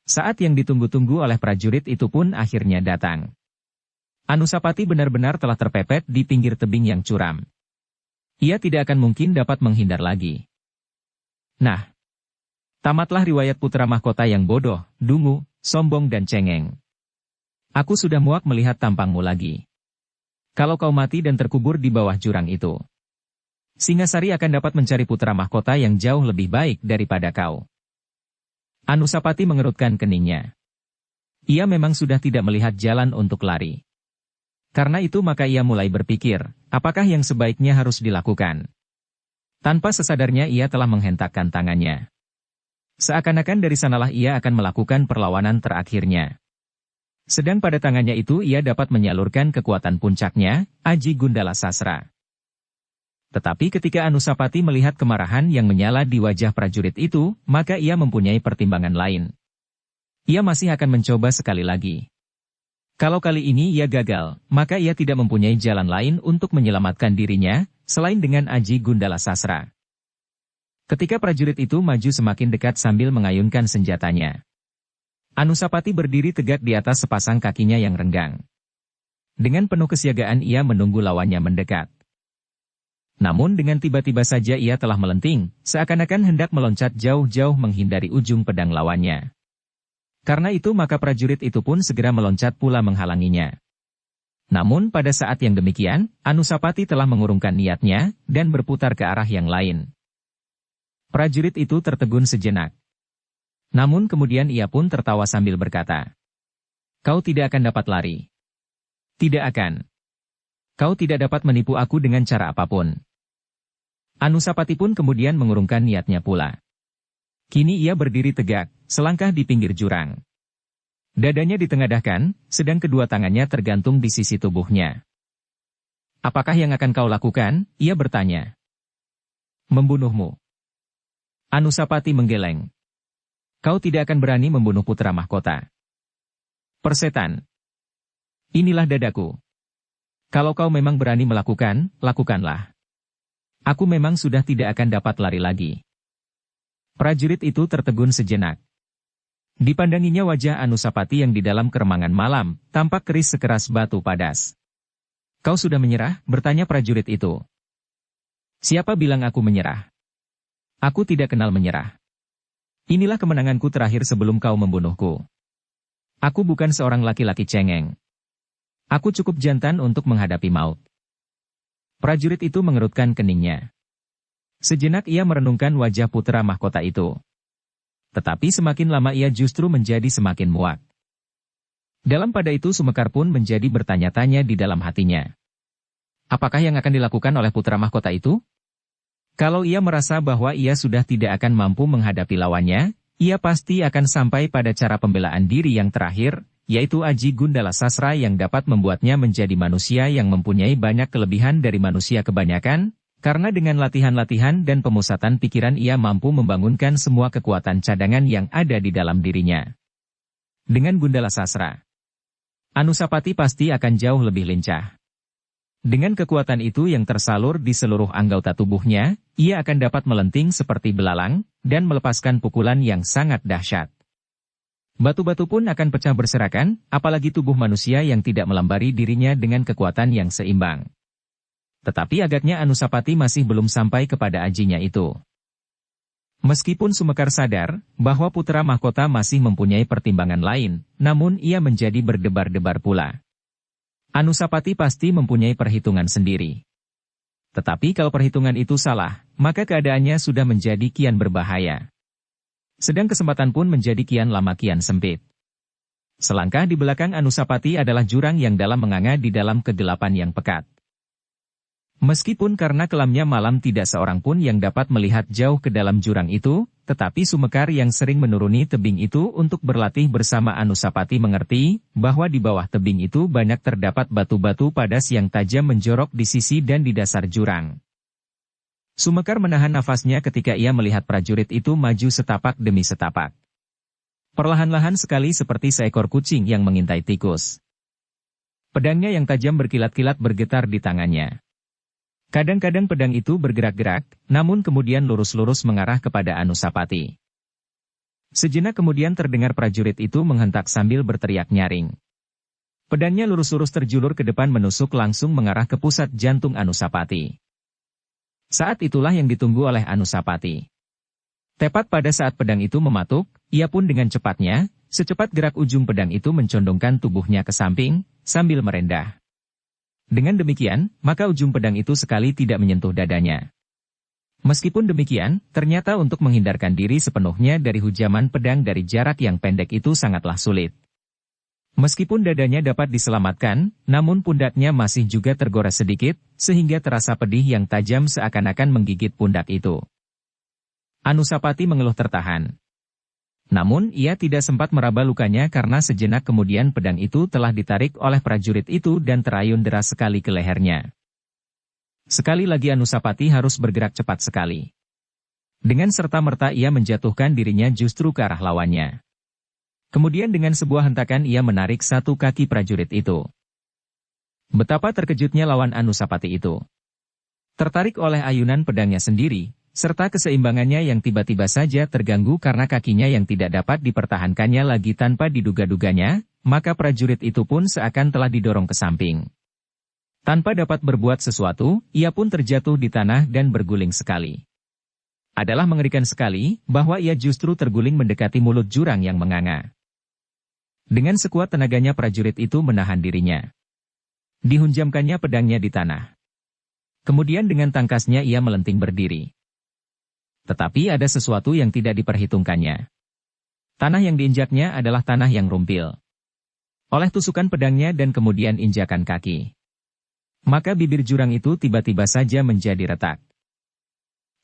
Saat yang ditunggu-tunggu oleh prajurit itu pun akhirnya datang. Anusapati benar-benar telah terpepet di pinggir tebing yang curam. Ia tidak akan mungkin dapat menghindar lagi. Nah, tamatlah riwayat putra mahkota yang bodoh, dungu, sombong dan cengeng. Aku sudah muak melihat tampangmu lagi. Kalau kau mati dan terkubur di bawah jurang itu, Singasari akan dapat mencari putra mahkota yang jauh lebih baik daripada kau. Anusapati mengerutkan keningnya. Ia memang sudah tidak melihat jalan untuk lari. Karena itu maka ia mulai berpikir, apakah yang sebaiknya harus dilakukan. Tanpa sesadarnya ia telah menghentakkan tangannya. Seakan-akan dari sanalah ia akan melakukan perlawanan terakhirnya. Sedang pada tangannya itu ia dapat menyalurkan kekuatan puncaknya, Aji Gundala Sasra. Tetapi ketika Anusapati melihat kemarahan yang menyala di wajah prajurit itu, maka ia mempunyai pertimbangan lain. Ia masih akan mencoba sekali lagi. Kalau kali ini ia gagal, maka ia tidak mempunyai jalan lain untuk menyelamatkan dirinya, selain dengan Aji Gundala Sasra. Ketika prajurit itu maju semakin dekat sambil mengayunkan senjatanya, Anusapati berdiri tegak di atas sepasang kakinya yang renggang. Dengan penuh kesiagaan ia menunggu lawannya mendekat. Namun dengan tiba-tiba saja ia telah melenting, seakan-akan hendak meloncat jauh-jauh menghindari ujung pedang lawannya. Karena itu maka prajurit itu pun segera meloncat pula menghalanginya. Namun pada saat yang demikian, Anusapati telah mengurungkan niatnya, dan berputar ke arah yang lain. Prajurit itu tertegun sejenak. Namun kemudian ia pun tertawa sambil berkata, "Kau tidak akan dapat lari. Tidak akan. Kau tidak dapat menipu aku dengan cara apapun." Anusapati pun kemudian mengurungkan niatnya pula. Kini ia berdiri tegak, selangkah di pinggir jurang. Dadanya ditengadahkan, sedang kedua tangannya tergantung di sisi tubuhnya. "Apakah yang akan kau lakukan?" ia bertanya. "Membunuhmu." Anusapati menggeleng. "Kau tidak akan berani membunuh putra mahkota." "Persetan. Inilah dadaku. Kalau kau memang berani melakukan, lakukanlah. Aku memang sudah tidak akan dapat lari lagi." Prajurit itu tertegun sejenak. Dipandanginya wajah Anusapati yang di dalam keremangan malam, tampak keris sekeras batu padas. Kau sudah menyerah? Bertanya prajurit itu. Siapa bilang aku menyerah? Aku tidak kenal menyerah. Inilah kemenanganku terakhir sebelum kau membunuhku. Aku bukan seorang laki-laki cengeng. Aku cukup jantan untuk menghadapi maut. Prajurit itu mengerutkan keningnya. Sejenak ia merenungkan wajah putra mahkota itu. Tetapi semakin lama ia justru menjadi semakin muak. Dalam pada itu Sumekar pun menjadi bertanya-tanya di dalam hatinya. Apakah yang akan dilakukan oleh putra mahkota itu? Kalau ia merasa bahwa ia sudah tidak akan mampu menghadapi lawannya, ia pasti akan sampai pada cara pembelaan diri yang terakhir, yaitu Aji Gundala Sasra yang dapat membuatnya menjadi manusia yang mempunyai banyak kelebihan dari manusia kebanyakan, karena dengan latihan-latihan dan pemusatan pikiran ia mampu membangunkan semua kekuatan cadangan yang ada di dalam dirinya. Dengan Gundala Sasra, Anusapati pasti akan jauh lebih lincah. Dengan kekuatan itu yang tersalur di seluruh anggota tubuhnya, ia akan dapat melenting seperti belalang, dan melepaskan pukulan yang sangat dahsyat. Batu-batu pun akan pecah berserakan, apalagi tubuh manusia yang tidak melambari dirinya dengan kekuatan yang seimbang. Tetapi agaknya Anusapati masih belum sampai kepada ajinya itu. Meskipun Sumekar sadar bahwa putra mahkota masih mempunyai pertimbangan lain, namun ia menjadi berdebar-debar pula. Anusapati pasti mempunyai perhitungan sendiri. Tetapi kalau perhitungan itu salah, maka keadaannya sudah menjadi kian berbahaya. Sedang kesempatan pun menjadi kian lama kian sempit. Selangkah di belakang Anusapati adalah jurang yang dalam menganga di dalam kegelapan yang pekat. Meskipun karena kelamnya malam tidak seorang pun yang dapat melihat jauh ke dalam jurang itu, tetapi Sumekar yang sering menuruni tebing itu untuk berlatih bersama Anusapati mengerti bahwa di bawah tebing itu banyak terdapat batu-batu padas yang tajam menjorok di sisi dan di dasar jurang. Sumekar menahan nafasnya ketika ia melihat prajurit itu maju setapak demi setapak. Perlahan-lahan sekali seperti seekor kucing yang mengintai tikus. Pedangnya yang tajam berkilat-kilat bergetar di tangannya. Kadang-kadang pedang itu bergerak-gerak, namun kemudian lurus-lurus mengarah kepada Anusapati. Sejenak kemudian terdengar prajurit itu menghentak sambil berteriak nyaring. Pedangnya lurus-lurus terjulur ke depan menusuk langsung mengarah ke pusat jantung Anusapati. Saat itulah yang ditunggu oleh Anusapati. Tepat pada saat pedang itu mematuk, ia pun dengan cepatnya, secepat gerak ujung pedang itu mencondongkan tubuhnya ke samping, sambil merendah. Dengan demikian, maka ujung pedang itu sekali tidak menyentuh dadanya. Meskipun demikian, ternyata untuk menghindarkan diri sepenuhnya dari hujaman pedang dari jarak yang pendek itu sangatlah sulit. Meskipun dadanya dapat diselamatkan, namun pundaknya masih juga tergores sedikit, sehingga terasa pedih yang tajam seakan-akan menggigit pundak itu. Anusapati mengeluh tertahan. Namun ia tidak sempat meraba lukanya karena sejenak kemudian pedang itu telah ditarik oleh prajurit itu dan terayun deras sekali ke lehernya. Sekali lagi Anusapati harus bergerak cepat sekali. Dengan serta-merta ia menjatuhkan dirinya justru ke arah lawannya. Kemudian dengan sebuah hentakan ia menarik satu kaki prajurit itu. Betapa terkejutnya lawan Anusapati itu. Tertarik oleh ayunan pedangnya sendiri, serta keseimbangannya yang tiba-tiba saja terganggu karena kakinya yang tidak dapat dipertahankannya lagi tanpa diduga-duganya, maka prajurit itu pun seakan telah didorong ke samping. Tanpa dapat berbuat sesuatu, ia pun terjatuh di tanah dan berguling sekali. Adalah mengerikan sekali, bahwa ia justru terguling mendekati mulut jurang yang menganga. Dengan sekuat tenaganya prajurit itu menahan dirinya. Dihunjamkannya pedangnya di tanah. Kemudian dengan tangkasnya ia melenting berdiri. Tetapi ada sesuatu yang tidak diperhitungkannya. Tanah yang diinjaknya adalah tanah yang rumpil. Oleh tusukan pedangnya dan kemudian injakan kaki, maka bibir jurang itu tiba-tiba saja menjadi retak.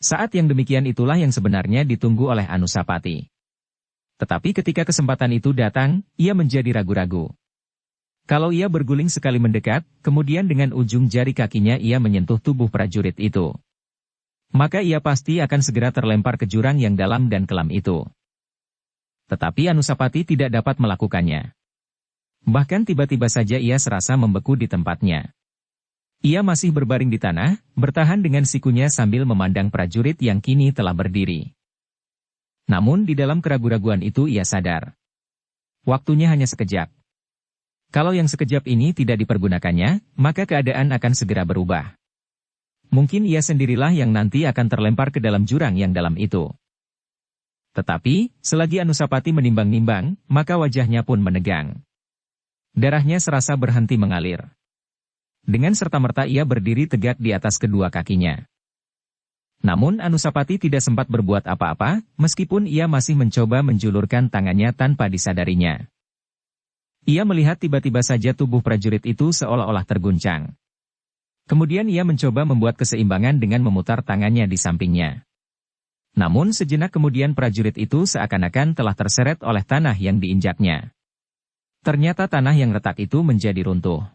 Saat yang demikian itulah yang sebenarnya ditunggu oleh Anusapati. Tetapi ketika kesempatan itu datang, ia menjadi ragu-ragu. Kalau ia berguling sekali mendekat, kemudian dengan ujung jari kakinya ia menyentuh tubuh prajurit itu, maka ia pasti akan segera terlempar ke jurang yang dalam dan kelam itu. Tetapi Anusapati tidak dapat melakukannya. Bahkan tiba-tiba saja ia serasa membeku di tempatnya. Ia masih berbaring di tanah, bertahan dengan sikunya sambil memandang prajurit yang kini telah berdiri. Namun di dalam keraguan-raguan itu ia sadar. Waktunya hanya sekejap. Kalau yang sekejap ini tidak dipergunakannya, maka keadaan akan segera berubah. Mungkin ia sendirilah yang nanti akan terlempar ke dalam jurang yang dalam itu. Tetapi, selagi Anusapati menimbang-nimbang, maka wajahnya pun menegang. Darahnya serasa berhenti mengalir. Dengan serta-merta ia berdiri tegak di atas kedua kakinya. Namun Anusapati tidak sempat berbuat apa-apa, meskipun ia masih mencoba menjulurkan tangannya tanpa disadarinya. Ia melihat tiba-tiba saja tubuh prajurit itu seolah-olah terguncang. Kemudian ia mencoba membuat keseimbangan dengan memutar tangannya di sampingnya. Namun sejenak kemudian prajurit itu seakan-akan telah terseret oleh tanah yang diinjaknya. Ternyata tanah yang retak itu menjadi runtuh.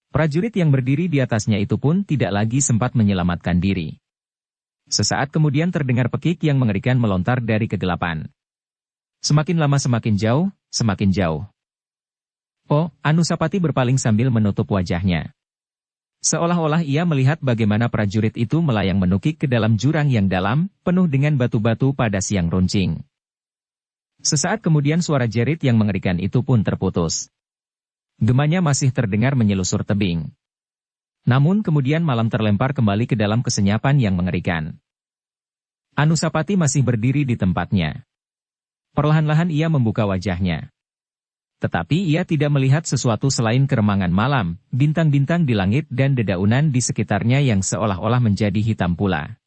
Prajurit yang berdiri di atasnya itu pun tidak lagi sempat menyelamatkan diri. Sesaat kemudian terdengar pekik yang mengerikan melontar dari kegelapan. Semakin lama semakin jauh, semakin jauh. Oh, Anusapati berpaling sambil menutup wajahnya. Seolah-olah ia melihat bagaimana prajurit itu melayang menukik ke dalam jurang yang dalam, penuh dengan batu-batu pada siang runcing. Sesaat kemudian suara jerit yang mengerikan itu pun terputus. Gemanya masih terdengar menyelusur tebing. Namun kemudian malam terlempar kembali ke dalam kesenyapan yang mengerikan. Anusapati masih berdiri di tempatnya. Perlahan-lahan ia membuka wajahnya. Tetapi ia tidak melihat sesuatu selain keremangan malam, bintang-bintang di langit dan dedaunan di sekitarnya yang seolah-olah menjadi hitam pula.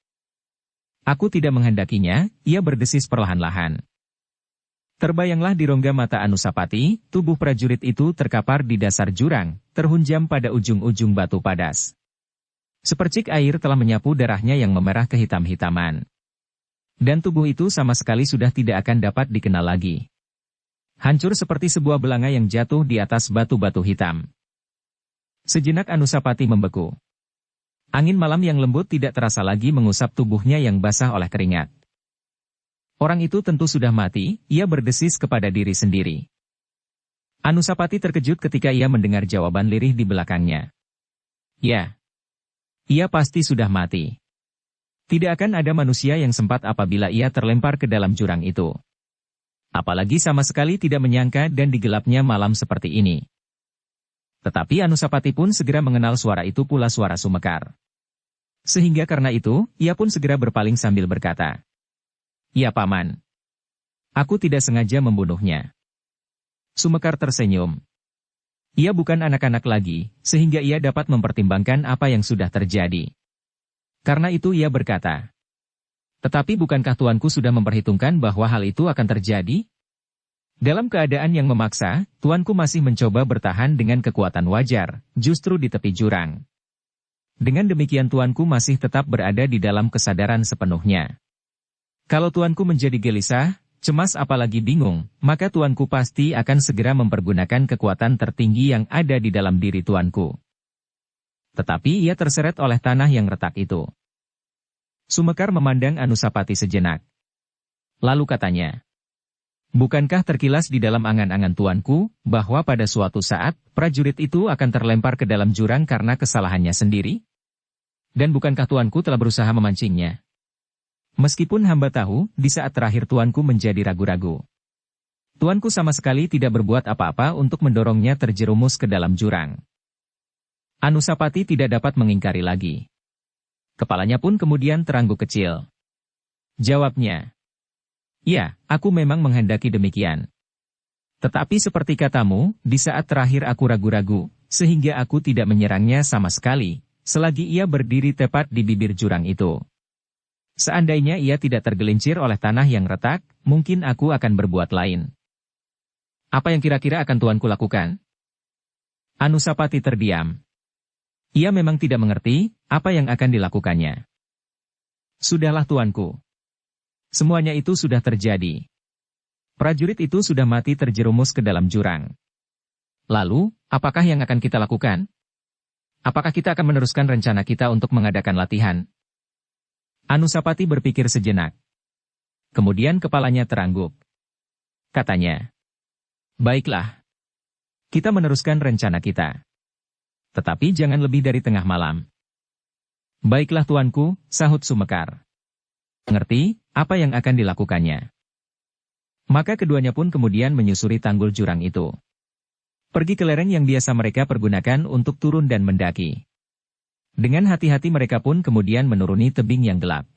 Aku tidak menghendakinya, ia berdesis perlahan-lahan. Terbayanglah di rongga mata Anusapati, tubuh prajurit itu terkapar di dasar jurang, terhunjam pada ujung-ujung batu padas. Sepercik air telah menyapu darahnya yang memerah kehitam-hitaman. Dan tubuh itu sama sekali sudah tidak akan dapat dikenal lagi. Hancur seperti sebuah belanga yang jatuh di atas batu-batu hitam. Sejenak Anusapati membeku. Angin malam yang lembut tidak terasa lagi mengusap tubuhnya yang basah oleh keringat. Orang itu tentu sudah mati, ia berdesis kepada diri sendiri. Anusapati terkejut ketika ia mendengar jawaban lirih di belakangnya. Ya, ia pasti sudah mati. Tidak akan ada manusia yang sempat apabila ia terlempar ke dalam jurang itu. Apalagi sama sekali tidak menyangka dan digelapnya malam seperti ini. Tetapi Anusapati pun segera mengenal suara itu pula suara Sumekar. Sehingga karena itu, ia pun segera berpaling sambil berkata, "Ya Paman, aku tidak sengaja membunuhnya." Sumekar tersenyum. Ia bukan anak-anak lagi, sehingga ia dapat mempertimbangkan apa yang sudah terjadi. Karena itu ia berkata, "Tetapi bukankah tuanku sudah memperhitungkan bahwa hal itu akan terjadi? Dalam keadaan yang memaksa, tuanku masih mencoba bertahan dengan kekuatan wajar, justru di tepi jurang. Dengan demikian tuanku masih tetap berada di dalam kesadaran sepenuhnya. Kalau tuanku menjadi gelisah, cemas apalagi bingung, maka tuanku pasti akan segera mempergunakan kekuatan tertinggi yang ada di dalam diri tuanku." Tetapi ia terseret oleh tanah yang retak itu. Sumekar memandang Anusapati sejenak. Lalu katanya, "Bukankah terkilas di dalam angan-angan tuanku, bahwa pada suatu saat, prajurit itu akan terlempar ke dalam jurang karena kesalahannya sendiri? Dan bukankah tuanku telah berusaha memancingnya? Meskipun hamba tahu, di saat terakhir tuanku menjadi ragu-ragu. Tuanku sama sekali tidak berbuat apa-apa untuk mendorongnya terjerumus ke dalam jurang." Anusapati tidak dapat mengingkari lagi. Kepalanya pun kemudian terangguk kecil. Jawabnya, "Ya, aku memang menghendaki demikian. Tetapi seperti katamu, di saat terakhir aku ragu-ragu, sehingga aku tidak menyerangnya sama sekali, selagi ia berdiri tepat di bibir jurang itu. Seandainya ia tidak tergelincir oleh tanah yang retak, mungkin aku akan berbuat lain." "Apa yang kira-kira akan tuanku lakukan?" Anusapati terdiam. Ia memang tidak mengerti apa yang akan dilakukannya. "Sudahlah tuanku. Semuanya itu sudah terjadi. Prajurit itu sudah mati terjerumus ke dalam jurang. Lalu, apakah yang akan kita lakukan? Apakah kita akan meneruskan rencana kita untuk mengadakan latihan?" Anusapati berpikir sejenak. Kemudian kepalanya terangguk. Katanya, "Baiklah. Kita meneruskan rencana kita. Tetapi jangan lebih dari tengah malam." "Baiklah tuanku," sahut Sumekar. "Ngerti, apa yang akan dilakukannya?" Maka keduanya pun kemudian menyusuri tanggul jurang itu. Pergi ke lereng yang biasa mereka pergunakan untuk turun dan mendaki. Dengan hati-hati mereka pun kemudian menuruni tebing yang gelap.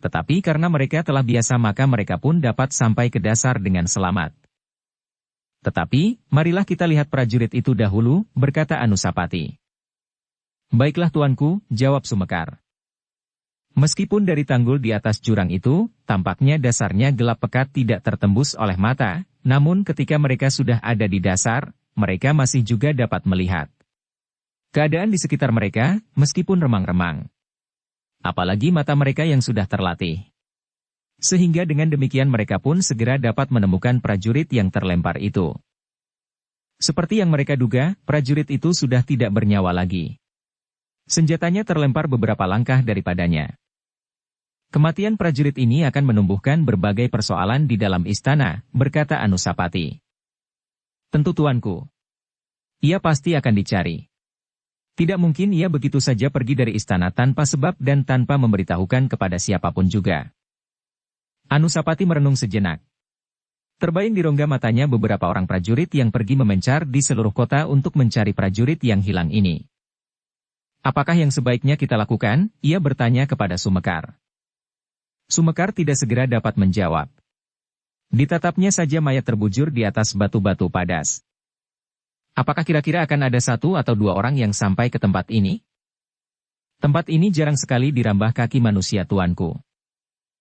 Tetapi karena mereka telah biasa maka mereka pun dapat sampai ke dasar dengan selamat. Tetapi, marilah kita lihat prajurit itu dahulu, berkata Anusapati. Baiklah tuanku, jawab Sumekar. Meskipun dari tanggul di atas jurang itu, tampaknya dasarnya gelap pekat tidak tertembus oleh mata, namun ketika mereka sudah ada di dasar, mereka masih juga dapat melihat keadaan di sekitar mereka, meskipun remang-remang. Apalagi mata mereka yang sudah terlatih. Sehingga dengan demikian mereka pun segera dapat menemukan prajurit yang terlempar itu. Seperti yang mereka duga, prajurit itu sudah tidak bernyawa lagi. Senjatanya terlempar beberapa langkah daripadanya. Kematian prajurit ini akan menumbuhkan berbagai persoalan di dalam istana, berkata Anusapati. Tentu tuanku. Ia pasti akan dicari. Tidak mungkin ia begitu saja pergi dari istana tanpa sebab dan tanpa memberitahukan kepada siapapun juga. Anusapati merenung sejenak. Terbayang di rongga matanya beberapa orang prajurit yang pergi memencar di seluruh kota untuk mencari prajurit yang hilang ini. Apakah yang sebaiknya kita lakukan? Ia bertanya kepada Sumekar. Sumekar tidak segera dapat menjawab. Ditatapnya saja mayat terbujur di atas batu-batu padas. Apakah kira-kira akan ada 1 atau 2 orang yang sampai ke tempat ini? Tempat ini jarang sekali dirambah kaki manusia tuanku.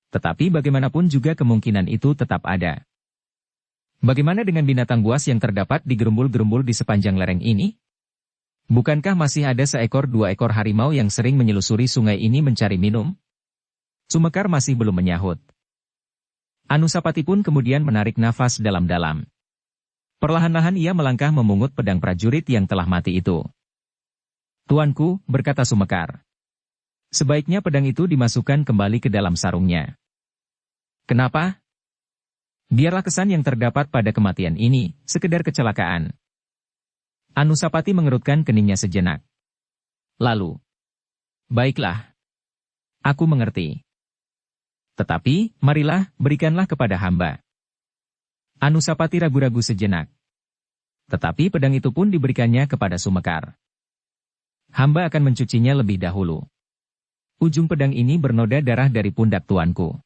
Tetapi bagaimanapun juga kemungkinan itu tetap ada. Bagaimana dengan binatang buas yang terdapat di gerumbul-gerumbul di sepanjang lereng ini? Bukankah masih ada 1-2 ekor harimau yang sering menyelusuri sungai ini mencari minum? Sumekar masih belum menyahut. Anusapati pun kemudian menarik nafas dalam-dalam. Perlahan-lahan ia melangkah memungut pedang prajurit yang telah mati itu. Tuanku, berkata Sumekar. Sebaiknya pedang itu dimasukkan kembali ke dalam sarungnya. Kenapa? Biarlah kesan yang terdapat pada kematian ini, sekedar kecelakaan. Anusapati mengerutkan keningnya sejenak. Lalu, baiklah. Aku mengerti. Tetapi, marilah, berikanlah kepada hamba. Anusapati ragu-ragu sejenak. Tetapi pedang itu pun diberikannya kepada Sumekar. Hamba akan mencucinya lebih dahulu. Ujung pedang ini bernoda darah dari pundak tuanku.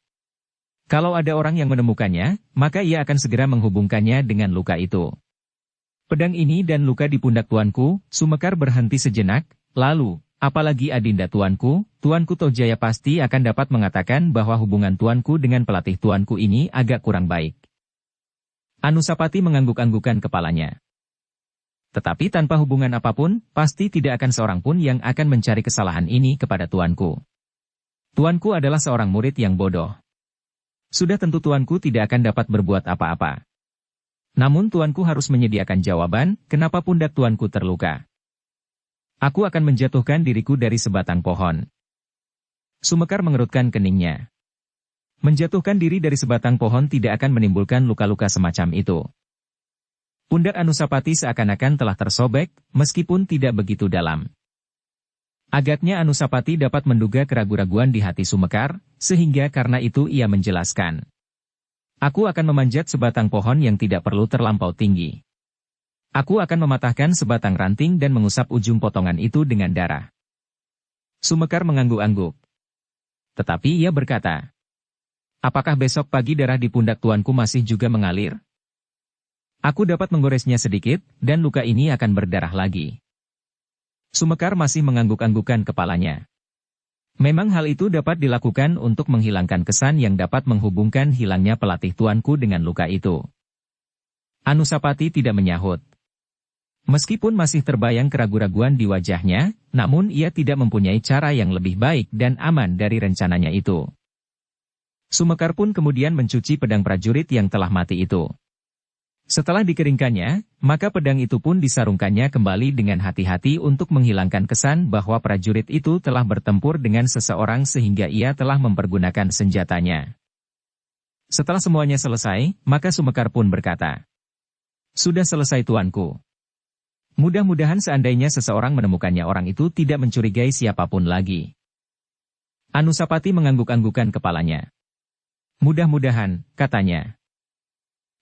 Kalau ada orang yang menemukannya, maka ia akan segera menghubungkannya dengan luka itu. Pedang ini dan luka di pundak tuanku, Sumekar berhenti sejenak, lalu, apalagi adinda tuanku Tojaya pasti akan dapat mengatakan bahwa hubungan tuanku dengan pelatih tuanku ini agak kurang baik. Anusapati mengangguk-anggukan kepalanya. Tetapi tanpa hubungan apapun, pasti tidak akan seorang pun yang akan mencari kesalahan ini kepada tuanku. Tuanku adalah seorang murid yang bodoh. Sudah tentu tuanku tidak akan dapat berbuat apa-apa. Namun tuanku harus menyediakan jawaban, kenapa pundak tuanku terluka. Aku akan menjatuhkan diriku dari sebatang pohon. Sumekar mengerutkan keningnya. Menjatuhkan diri dari sebatang pohon tidak akan menimbulkan luka-luka semacam itu. Pundak Anusapati seakan-akan telah tersobek, meskipun tidak begitu dalam. Agaknya Anusapati dapat menduga keraguan-raguan di hati Sumekar, sehingga karena itu ia menjelaskan. Aku akan memanjat sebatang pohon yang tidak perlu terlampau tinggi. Aku akan mematahkan sebatang ranting dan mengusap ujung potongan itu dengan darah. Sumekar mengangguk-angguk. Tetapi ia berkata, apakah besok pagi darah di pundak tuanku masih juga mengalir? Aku dapat menggoresnya sedikit, dan luka ini akan berdarah lagi. Sumekar masih mengangguk-anggukan kepalanya. Memang hal itu dapat dilakukan untuk menghilangkan kesan yang dapat menghubungkan hilangnya pelatih tuanku dengan luka itu. Anusapati tidak menyahut. Meskipun masih terbayang keraguan-raguan di wajahnya, namun ia tidak mempunyai cara yang lebih baik dan aman dari rencananya itu. Sumekar pun kemudian mencuci pedang prajurit yang telah mati itu. Setelah dikeringkannya, maka pedang itu pun disarungkannya kembali dengan hati-hati untuk menghilangkan kesan bahwa prajurit itu telah bertempur dengan seseorang sehingga ia telah mempergunakan senjatanya. Setelah semuanya selesai, maka Sumekar pun berkata, sudah selesai tuanku. Mudah-mudahan seandainya seseorang menemukannya orang itu tidak mencurigai siapapun lagi. Anusapati mengangguk-anggukan kepalanya. Mudah-mudahan, katanya.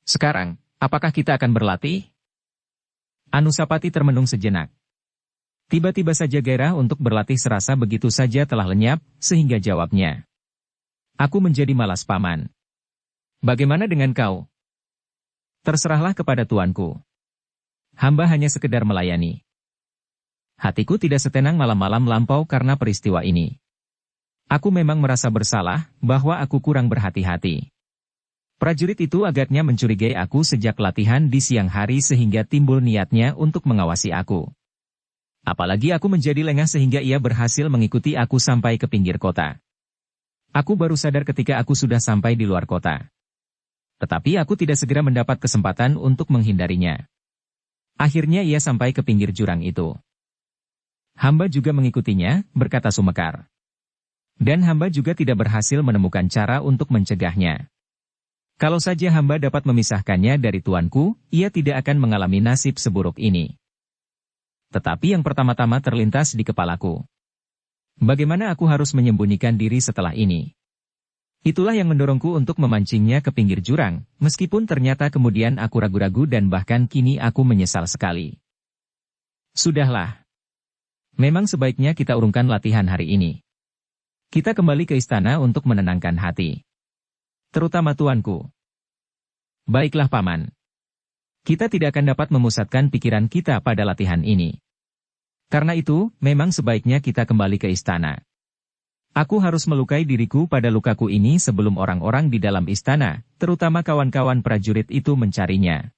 Sekarang, apakah kita akan berlatih? Anusapati termenung sejenak. Tiba-tiba saja gairah untuk berlatih serasa begitu saja telah lenyap, sehingga jawabnya. Aku menjadi malas paman. Bagaimana dengan kau? Terserahlah kepada tuanku. Hamba hanya sekedar melayani. Hatiku tidak setenang malam-malam lampau karena peristiwa ini. Aku memang merasa bersalah, bahwa aku kurang berhati-hati. Prajurit itu agaknya mencurigai aku sejak latihan di siang hari sehingga timbul niatnya untuk mengawasi aku. Apalagi aku menjadi lengah sehingga ia berhasil mengikuti aku sampai ke pinggir kota. Aku baru sadar ketika aku sudah sampai di luar kota. Tetapi aku tidak segera mendapat kesempatan untuk menghindarinya. Akhirnya ia sampai ke pinggir jurang itu. Hamba juga mengikutinya, berkata Sumekar. Dan hamba juga tidak berhasil menemukan cara untuk mencegahnya. Kalau saja hamba dapat memisahkannya dari tuanku, ia tidak akan mengalami nasib seburuk ini. Tetapi yang pertama-tama terlintas di kepalaku. Bagaimana aku harus menyembunyikan diri setelah ini? Itulah yang mendorongku untuk memancingnya ke pinggir jurang, meskipun ternyata kemudian aku ragu-ragu dan bahkan kini aku menyesal sekali. Sudahlah. Memang sebaiknya kita urungkan latihan hari ini. Kita kembali ke istana untuk menenangkan hati. Terutama tuanku. Baiklah paman. Kita tidak akan dapat memusatkan pikiran kita pada latihan ini. Karena itu, memang sebaiknya kita kembali ke istana. Aku harus melukai diriku pada lukaku ini sebelum orang-orang di dalam istana, terutama kawan-kawan prajurit itu mencarinya.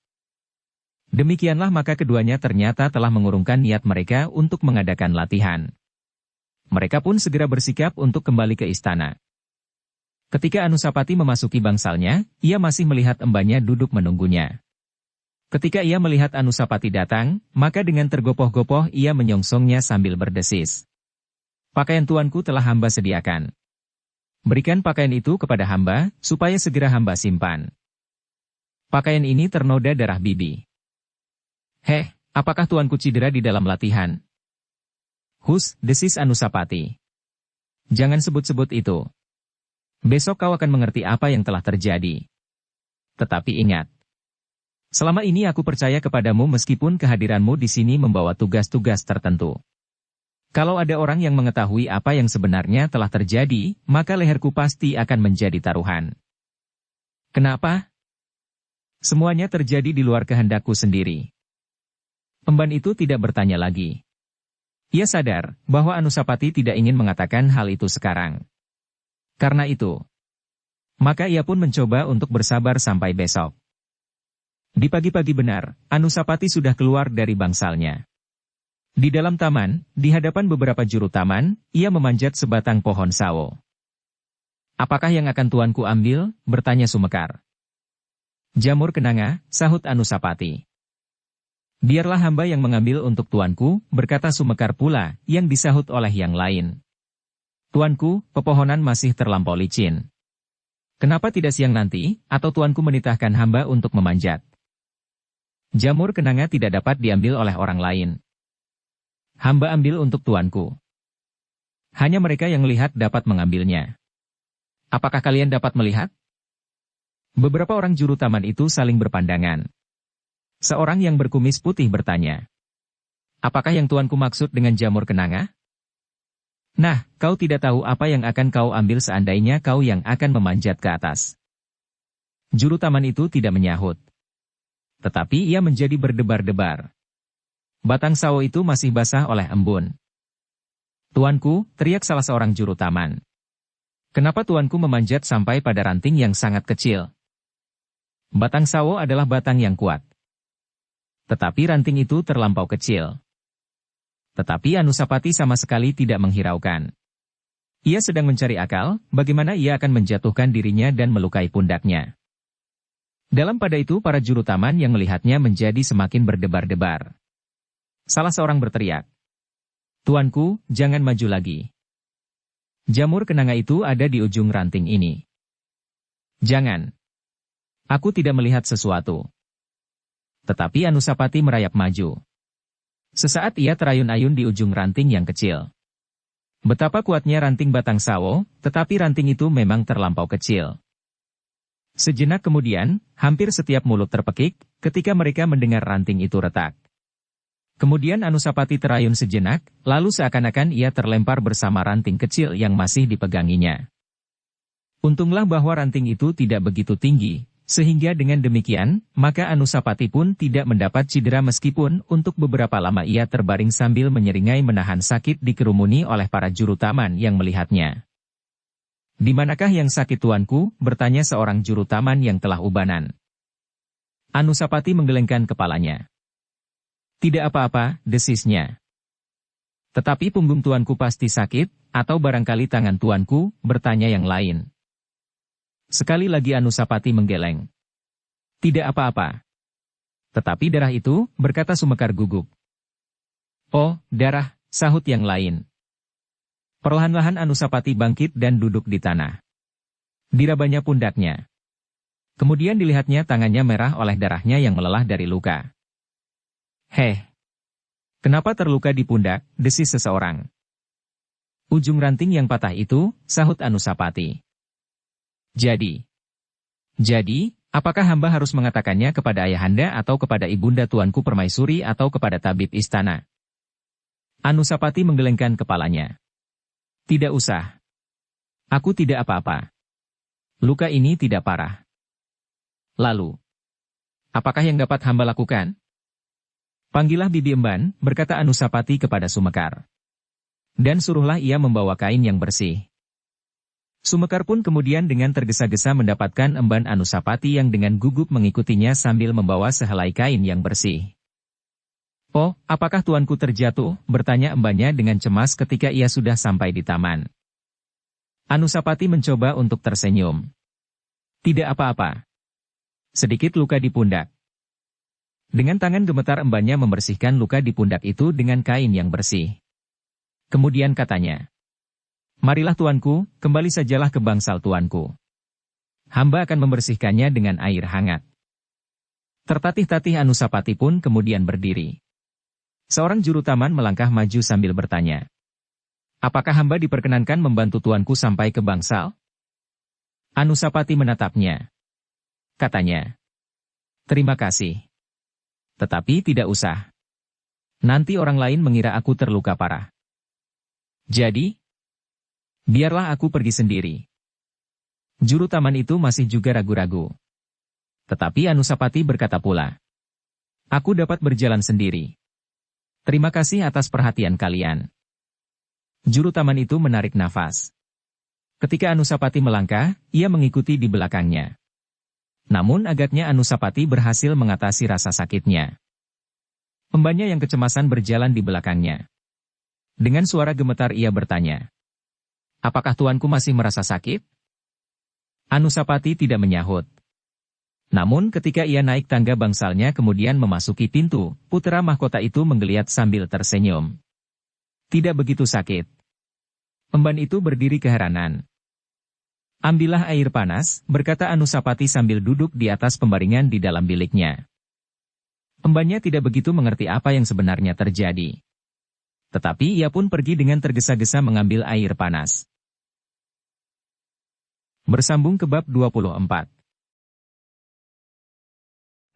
Demikianlah maka keduanya ternyata telah mengurungkan niat mereka untuk mengadakan latihan. Mereka pun segera bersikap untuk kembali ke istana. Ketika Anusapati memasuki bangsalnya, ia masih melihat embanya duduk menunggunya. Ketika ia melihat Anusapati datang, maka dengan tergopoh-gopoh ia menyongsongnya sambil berdesis. Pakaian tuanku telah hamba sediakan. Berikan pakaian itu kepada hamba, supaya segera hamba simpan. Pakaian ini ternoda darah bibi. Heh, apakah tuanku cedera di dalam latihan? Hus, desis Anusapati. Jangan sebut-sebut itu. Besok kau akan mengerti apa yang telah terjadi. Tetapi ingat. Selama ini aku percaya kepadamu meskipun kehadiranmu di sini membawa tugas-tugas tertentu. Kalau ada orang yang mengetahui apa yang sebenarnya telah terjadi, maka leherku pasti akan menjadi taruhan. Kenapa? Semuanya terjadi di luar kehendakku sendiri. Emban itu tidak bertanya lagi. Ia sadar bahwa Anusapati tidak ingin mengatakan hal itu sekarang. Karena itu, maka ia pun mencoba untuk bersabar sampai besok. Di pagi-pagi benar, Anusapati sudah keluar dari bangsalnya. Di dalam taman, di hadapan beberapa juru taman, ia memanjat sebatang pohon sawo. Apakah yang akan tuanku ambil? Bertanya Sumekar. Jamur kenanga, sahut Anusapati. Biarlah hamba yang mengambil untuk tuanku, berkata Sumekar pula, yang disahut oleh yang lain. Tuanku, pepohonan masih terlampau licin. Kenapa tidak siang nanti, atau tuanku menitahkan hamba untuk memanjat? Jamur kenanga tidak dapat diambil oleh orang lain. Hamba ambil untuk tuanku. Hanya mereka yang melihat dapat mengambilnya. Apakah kalian dapat melihat? Beberapa orang juru taman itu saling berpandangan. Seorang yang berkumis putih bertanya. Apakah yang tuanku maksud dengan jamur kenanga? Nah, kau tidak tahu apa yang akan kau ambil seandainya kau yang akan memanjat ke atas. Juru taman itu tidak menyahut. Tetapi ia menjadi berdebar-debar. Batang sawo itu masih basah oleh embun. Tuanku, teriak salah seorang juru taman. Kenapa tuanku memanjat sampai pada ranting yang sangat kecil? Batang sawo adalah batang yang kuat. Tetapi ranting itu terlampau kecil. Tetapi Anusapati sama sekali tidak menghiraukan. Ia sedang mencari akal, bagaimana ia akan menjatuhkan dirinya dan melukai pundaknya. Dalam pada itu para juru taman yang melihatnya menjadi semakin berdebar-debar. Salah seorang berteriak. Tuanku, jangan maju lagi. Jamur kenanga itu ada di ujung ranting ini. Jangan. Aku tidak melihat sesuatu. Tetapi Anusapati merayap maju. Sesaat ia terayun-ayun di ujung ranting yang kecil. Betapa kuatnya ranting batang sawo, tetapi ranting itu memang terlampau kecil. Sejenak kemudian, hampir setiap mulut terpekik, ketika mereka mendengar ranting itu retak. Kemudian Anusapati terayun sejenak, lalu seakan-akan ia terlempar bersama ranting kecil yang masih dipeganginya. Untunglah bahwa ranting itu tidak begitu tinggi, sehingga dengan demikian, maka Anusapati pun tidak mendapat cedera meskipun untuk beberapa lama ia terbaring sambil menyeringai menahan sakit dikerumuni oleh para juru taman yang melihatnya. "Di manakah yang sakit tuanku?" bertanya seorang juru taman yang telah ubanan. Anusapati menggelengkan kepalanya. "Tidak apa-apa," desisnya. "Tetapi punggung tuanku pasti sakit, atau barangkali tangan tuanku?" bertanya yang lain. Sekali lagi Anusapati menggeleng. "Tidak apa-apa." "Tetapi darah itu," berkata Sumekar gugup. "Oh, darah," sahut yang lain. Perlahan-lahan Anusapati bangkit dan duduk di tanah. Dirabanya pundaknya. Kemudian dilihatnya tangannya merah oleh darahnya yang melelah dari luka. "Heh, kenapa terluka di pundak?" desis seseorang. "Ujung ranting yang patah itu," sahut Anusapati. Jadi, apakah hamba harus mengatakannya kepada ayahanda atau kepada ibunda tuanku Permaisuri atau kepada tabib istana?" Anusapati menggelengkan kepalanya. "Tidak usah. Aku tidak apa-apa. Luka ini tidak parah." "Lalu, apakah yang dapat hamba lakukan?" "Panggillah Bibi Emban," berkata Anusapati kepada Sumekar. "Dan suruhlah ia membawa kain yang bersih." Sumekar pun kemudian dengan tergesa-gesa mendapatkan emban Anusapati yang dengan gugup mengikutinya sambil membawa sehelai kain yang bersih. "Oh, apakah tuanku terjatuh?" bertanya embannya dengan cemas ketika ia sudah sampai di taman. Anusapati mencoba untuk tersenyum. "Tidak apa-apa. Sedikit luka di pundak." Dengan tangan gemetar embannya membersihkan luka di pundak itu dengan kain yang bersih. Kemudian katanya, "Marilah tuanku, kembali sajalah ke bangsal tuanku. Hamba akan membersihkannya dengan air hangat." Tertatih-tatih Anusapati pun kemudian berdiri. Seorang juru taman melangkah maju sambil bertanya, "Apakah hamba diperkenankan membantu tuanku sampai ke bangsal?" Anusapati menatapnya. Katanya, "Terima kasih. Tetapi tidak usah. Nanti orang lain mengira aku terluka parah. Jadi, biarlah aku pergi sendiri." Juru taman itu masih juga ragu-ragu. Tetapi Anusapati berkata pula, "Aku dapat berjalan sendiri. Terima kasih atas perhatian kalian." Juru taman itu menarik nafas. Ketika Anusapati melangkah, ia mengikuti di belakangnya. Namun agaknya Anusapati berhasil mengatasi rasa sakitnya. Embannya yang kecemasan berjalan di belakangnya. Dengan suara gemetar ia bertanya, "Apakah tuanku masih merasa sakit?" Anusapati tidak menyahut. Namun ketika ia naik tangga bangsalnya kemudian memasuki pintu, putera mahkota itu menggeliat sambil tersenyum. "Tidak begitu sakit." Emban itu berdiri keheranan. "Ambillah air panas," berkata Anusapati sambil duduk di atas pembaringan di dalam biliknya. Embannya tidak begitu mengerti apa yang sebenarnya terjadi. Tetapi ia pun pergi dengan tergesa-gesa mengambil air panas. Bersambung ke bab 24.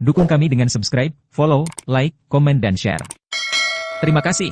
Dukung kami dengan subscribe, follow, like, komen dan share. Terima kasih.